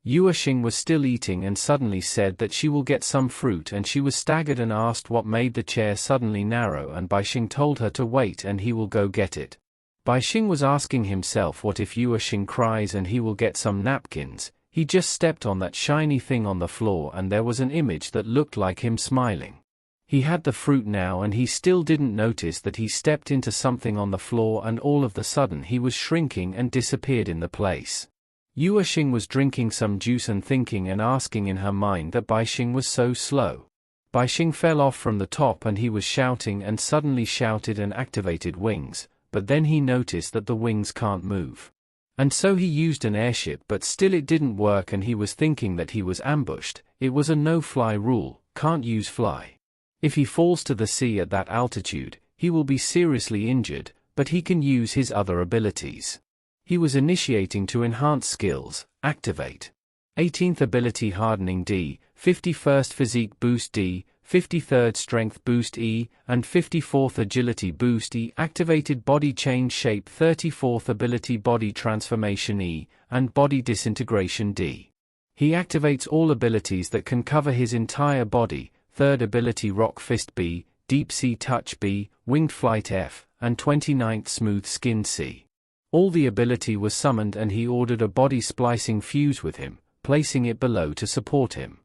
Bai Xing was still eating and suddenly said that she will get some fruit, and she was staggered and asked what made the chair suddenly narrow, and Bai Xing told her to wait and he will go get it. Bai Xing was asking himself what if Bai Xing cries and he will get some napkins. He just stepped on that shiny thing on the floor and there was an image that looked like him smiling. He had the fruit now and he still didn't notice that he stepped into something on the floor, and all of a sudden he was shrinking and disappeared in the place. Bai Xing was drinking some juice and thinking and asking in her mind that Bai Xing was so slow. Bai Xing fell off from the top and he was shouting and suddenly shouted and activated wings, but then he noticed that the wings can't move. And so he used an airship, but still it didn't work and he was thinking that he was ambushed. It was a no-fly rule, can't use fly. If he falls to the sea at that altitude, he will be seriously injured, but he can use his other abilities. He was initiating to enhance skills, activate. 18th ability hardening D, 51st physique boost D, 53rd strength boost E, and 54th agility boost E, activated body change shape 34th ability body transformation E, and body disintegration D. He activates all abilities that can cover his entire body, 3rd ability rock fist B, deep sea touch B, winged flight F, and 29th smooth skin C. All the ability was summoned and he ordered a body splicing fuse with him, placing it below to support him.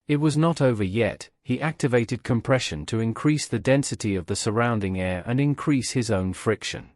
It was not over yet. He activated compression to increase the density of the surrounding air and increase his own friction.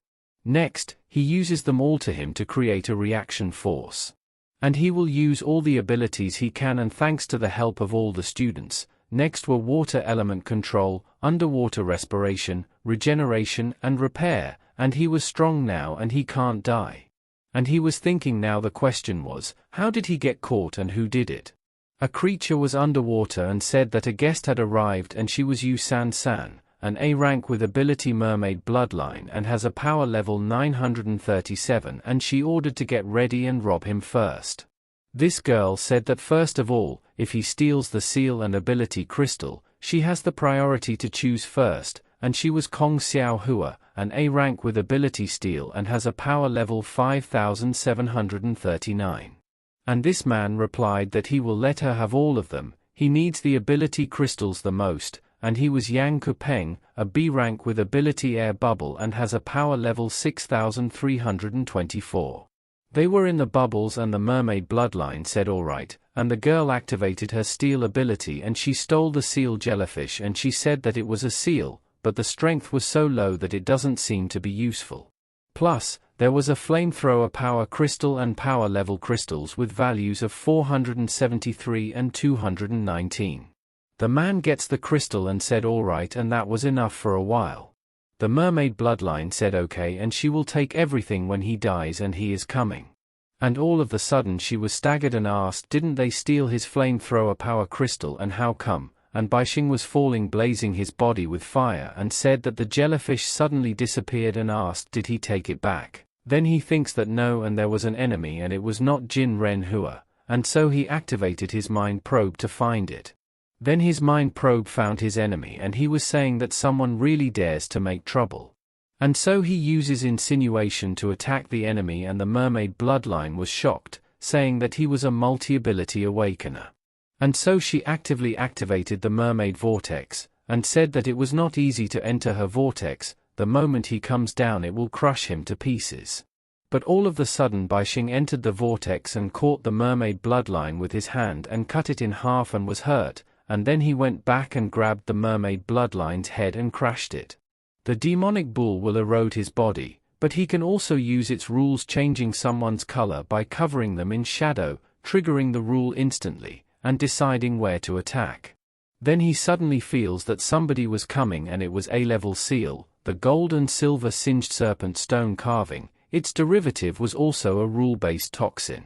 Next, he uses them all to him to create a reaction force. And he will use all the abilities he can, and thanks to the help of all the students. Next were water element control, underwater respiration, regeneration and repair, and he was strong now and he can't die. And he was thinking now the question was, how did he get caught and who did it? A creature was underwater and said that a guest had arrived, and she was Yu San San, an A rank with ability mermaid bloodline and has a power level 937, and she ordered to get ready and rob him first. This girl said that first of all, if he steals the seal and ability crystal, she has the priority to choose first, and she was Kong Xiao Hua, an A rank with ability steal and has a power level 5739. And this man replied that he will let her have all of them. He needs the ability crystals the most, and he was Yang Kupeng, a B rank with ability air bubble and has a power level 6324. They were in the bubbles and the mermaid bloodline said alright, and the girl activated her steal ability and she stole the seal jellyfish, and she said that it was a seal, but the strength was so low that it doesn't seem to be useful. Plus, there was a flamethrower power crystal and power level crystals with values of 473 and 219. The man gets the crystal and said alright, and that was enough for a while. The mermaid bloodline said okay, and she will take everything when he dies and he is coming. And all of a sudden she was staggered and asked, didn't they steal his flamethrower power crystal and how come? And Bai Xing was falling, blazing his body with fire, and said that the jellyfish suddenly disappeared and asked, did he take it back? Then he thinks that no, and there was an enemy and it was not Jin Ren Hua, and so he activated his mind probe to find it. Then his mind probe found his enemy, and he was saying that someone really dares to make trouble. And so he uses insinuation to attack the enemy, and the mermaid bloodline was shocked, saying that he was a multi-ability awakener. And so she actively activated the mermaid vortex, and said that it was not easy to enter her vortex. The moment he comes down it will crush him to pieces. But all of a sudden Bai Xing entered the vortex and caught the mermaid bloodline with his hand and cut it in half and was hurt, and then he went back and grabbed the mermaid bloodline's head and crushed it. The demonic bull will erode his body, but he can also use its rules, changing someone's color by covering them in shadow, triggering the rule instantly, and deciding where to attack. Then he suddenly feels that somebody was coming, and it was A-level seal, the gold and silver singed serpent stone carving. Its derivative was also a rule-based toxin.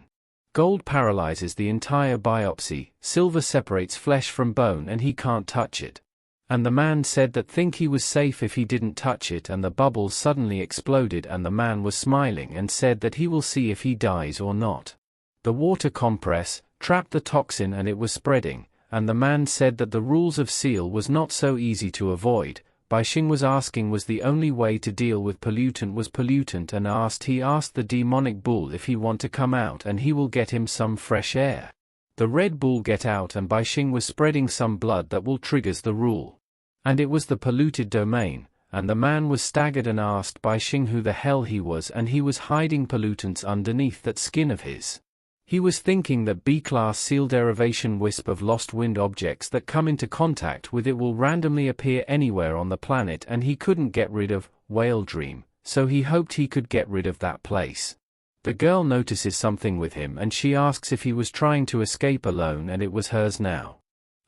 Gold paralyzes the entire biopsy, silver separates flesh from bone and he can't touch it. And the man said that he was safe if he didn't touch it, and the bubbles suddenly exploded and the man was smiling and said that he will see if he dies or not. The water compress trapped the toxin and it was spreading, and the man said that the rules of seal was not so easy to avoid. Bai Xing was asking was the only way to deal with pollutant was pollutant, and he asked the demonic bull if he want to come out and he will get him some fresh air. The red bull get out and Bai Xing was spreading some blood that will triggers the rule. And it was the polluted domain, and the man was staggered and asked Bai Xing who the hell he was, and he was hiding pollutants underneath that skin of his. He was thinking that B-class seal derivation wisp of lost wind objects that come into contact with it will randomly appear anywhere on the planet, and he couldn't get rid of Whale Dream, so he hoped he could get rid of that place. The girl notices something with him and she asks if he was trying to escape alone, and it was hers now.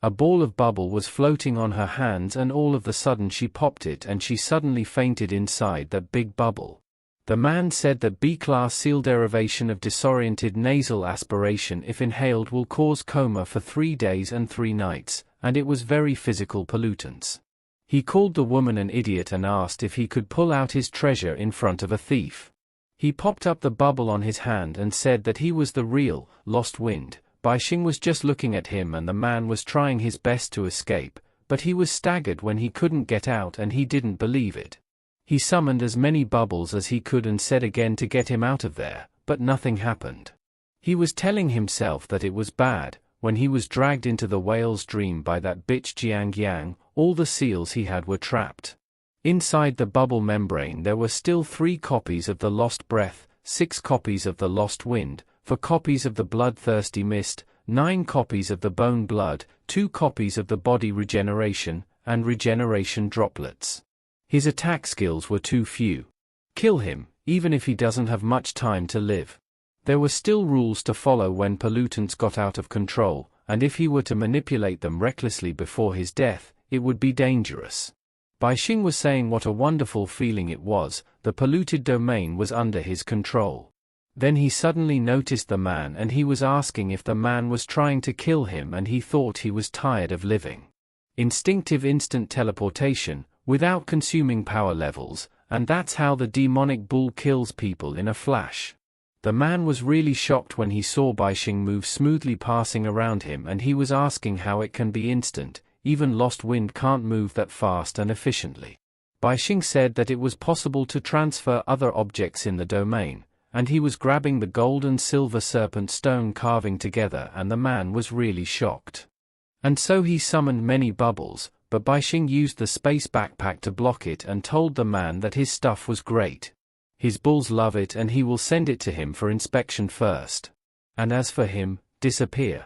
A ball of bubble was floating on her hands and all of a sudden she popped it and she suddenly fainted inside that big bubble. The man said that B-class seal derivation of disoriented nasal aspiration if inhaled will cause coma for 3 days and 3 nights, and it was very physical pollutants. He called the woman an idiot and asked if he could pull out his treasure in front of a thief. He popped up the bubble on his hand and said that he was the real, lost wind. Bai Xing was just looking at him and the man was trying his best to escape, but he was staggered when he couldn't get out and he didn't believe it. He summoned as many bubbles as he could and said again to get him out of there, but nothing happened. He was telling himself that it was bad. When he was dragged into the whale's dream by that bitch Jiang Yang, all the seals he had were trapped. Inside the bubble membrane there were still 3 copies of the lost breath, 6 copies of the lost wind, 4 copies of the bloodthirsty mist, 9 copies of the bone blood, 2 copies of the body regeneration, and regeneration droplets. His attack skills were too few. Kill him, even if he doesn't have much time to live. There were still rules to follow when pollutants got out of control, and if he were to manipulate them recklessly before his death, it would be dangerous. Bai Xing was saying what a wonderful feeling it was, the polluted domain was under his control. Then he suddenly noticed the man and he was asking if the man was trying to kill him, and he thought he was tired of living. Instinctive instant teleportation, without consuming power levels, and that's how the demonic bull kills people in a flash. The man was really shocked when he saw Bai Xing move smoothly passing around him, and he was asking how it can be instant, even lost wind can't move that fast and efficiently. Bai Xing said that it was possible to transfer other objects in the domain, and he was grabbing the gold and silver serpent stone carving together, and the man was really shocked. And so he summoned many bubbles, but Bai Xing used the space backpack to block it and told the man that his stuff was great. His bulls love it and he will send it to him for inspection first. And as for him, disappear.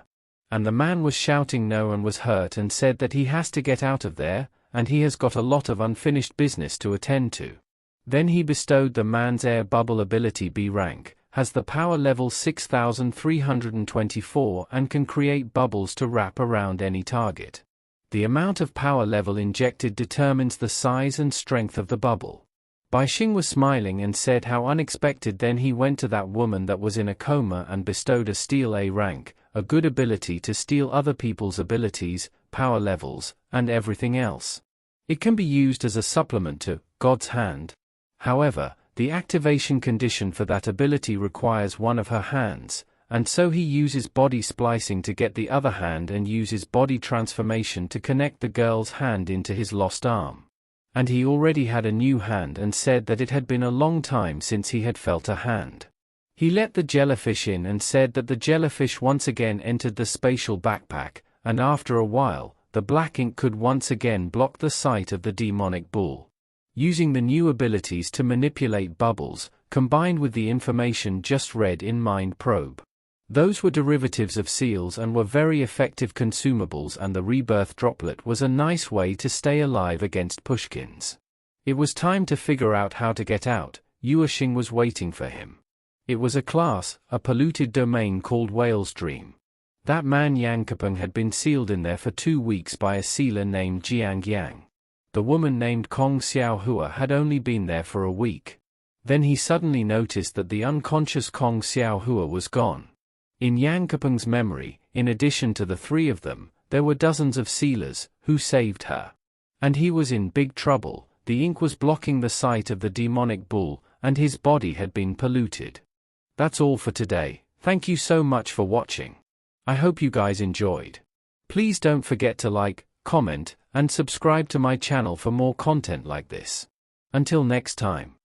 And the man was shouting no and was hurt and said that he has to get out of there, and he has got a lot of unfinished business to attend to. Then he bestowed the man's air bubble ability B rank, has the power level 6324 and can create bubbles to wrap around any target. The amount of power level injected determines the size and strength of the bubble. Bai Xing was smiling and said how unexpected. Then he went to that woman that was in a coma and bestowed a steel A rank, a good ability to steal other people's abilities, power levels, and everything else. It can be used as a supplement to God's hand. However, the activation condition for that ability requires one of her hands, and so he uses body splicing to get the other hand and uses body transformation to connect the girl's hand into his lost arm. And he already had a new hand and said that it had been a long time since he had felt a hand. He let the jellyfish in and said that the jellyfish once again entered the spatial backpack, and after a while, the black ink could once again block the sight of the demonic bull. Using the new abilities to manipulate bubbles, combined with the information just read in Mind Probe. Those were derivatives of seals and were very effective consumables, and the rebirth droplet was a nice way to stay alive against pushkins. It was time to figure out how to get out. Yuexing was waiting for him. It was a class, a polluted domain called Whale's Dream. That man Yankapeng had been sealed in there for 2 weeks by a sealer named Jiang Yang. The woman named Kong Xiaohua had only been there for a week. Then he suddenly noticed that the unconscious Kong Xiaohua was gone. In Yankapeng's memory, in addition to the 3 of them, there were dozens of sealers, who saved her. And he was in big trouble. The ink was blocking the sight of the demonic bull, and his body had been polluted. That's all for today. Thank you so much for watching. I hope you guys enjoyed. Please don't forget to like, comment, and subscribe to my channel for more content like this. Until next time.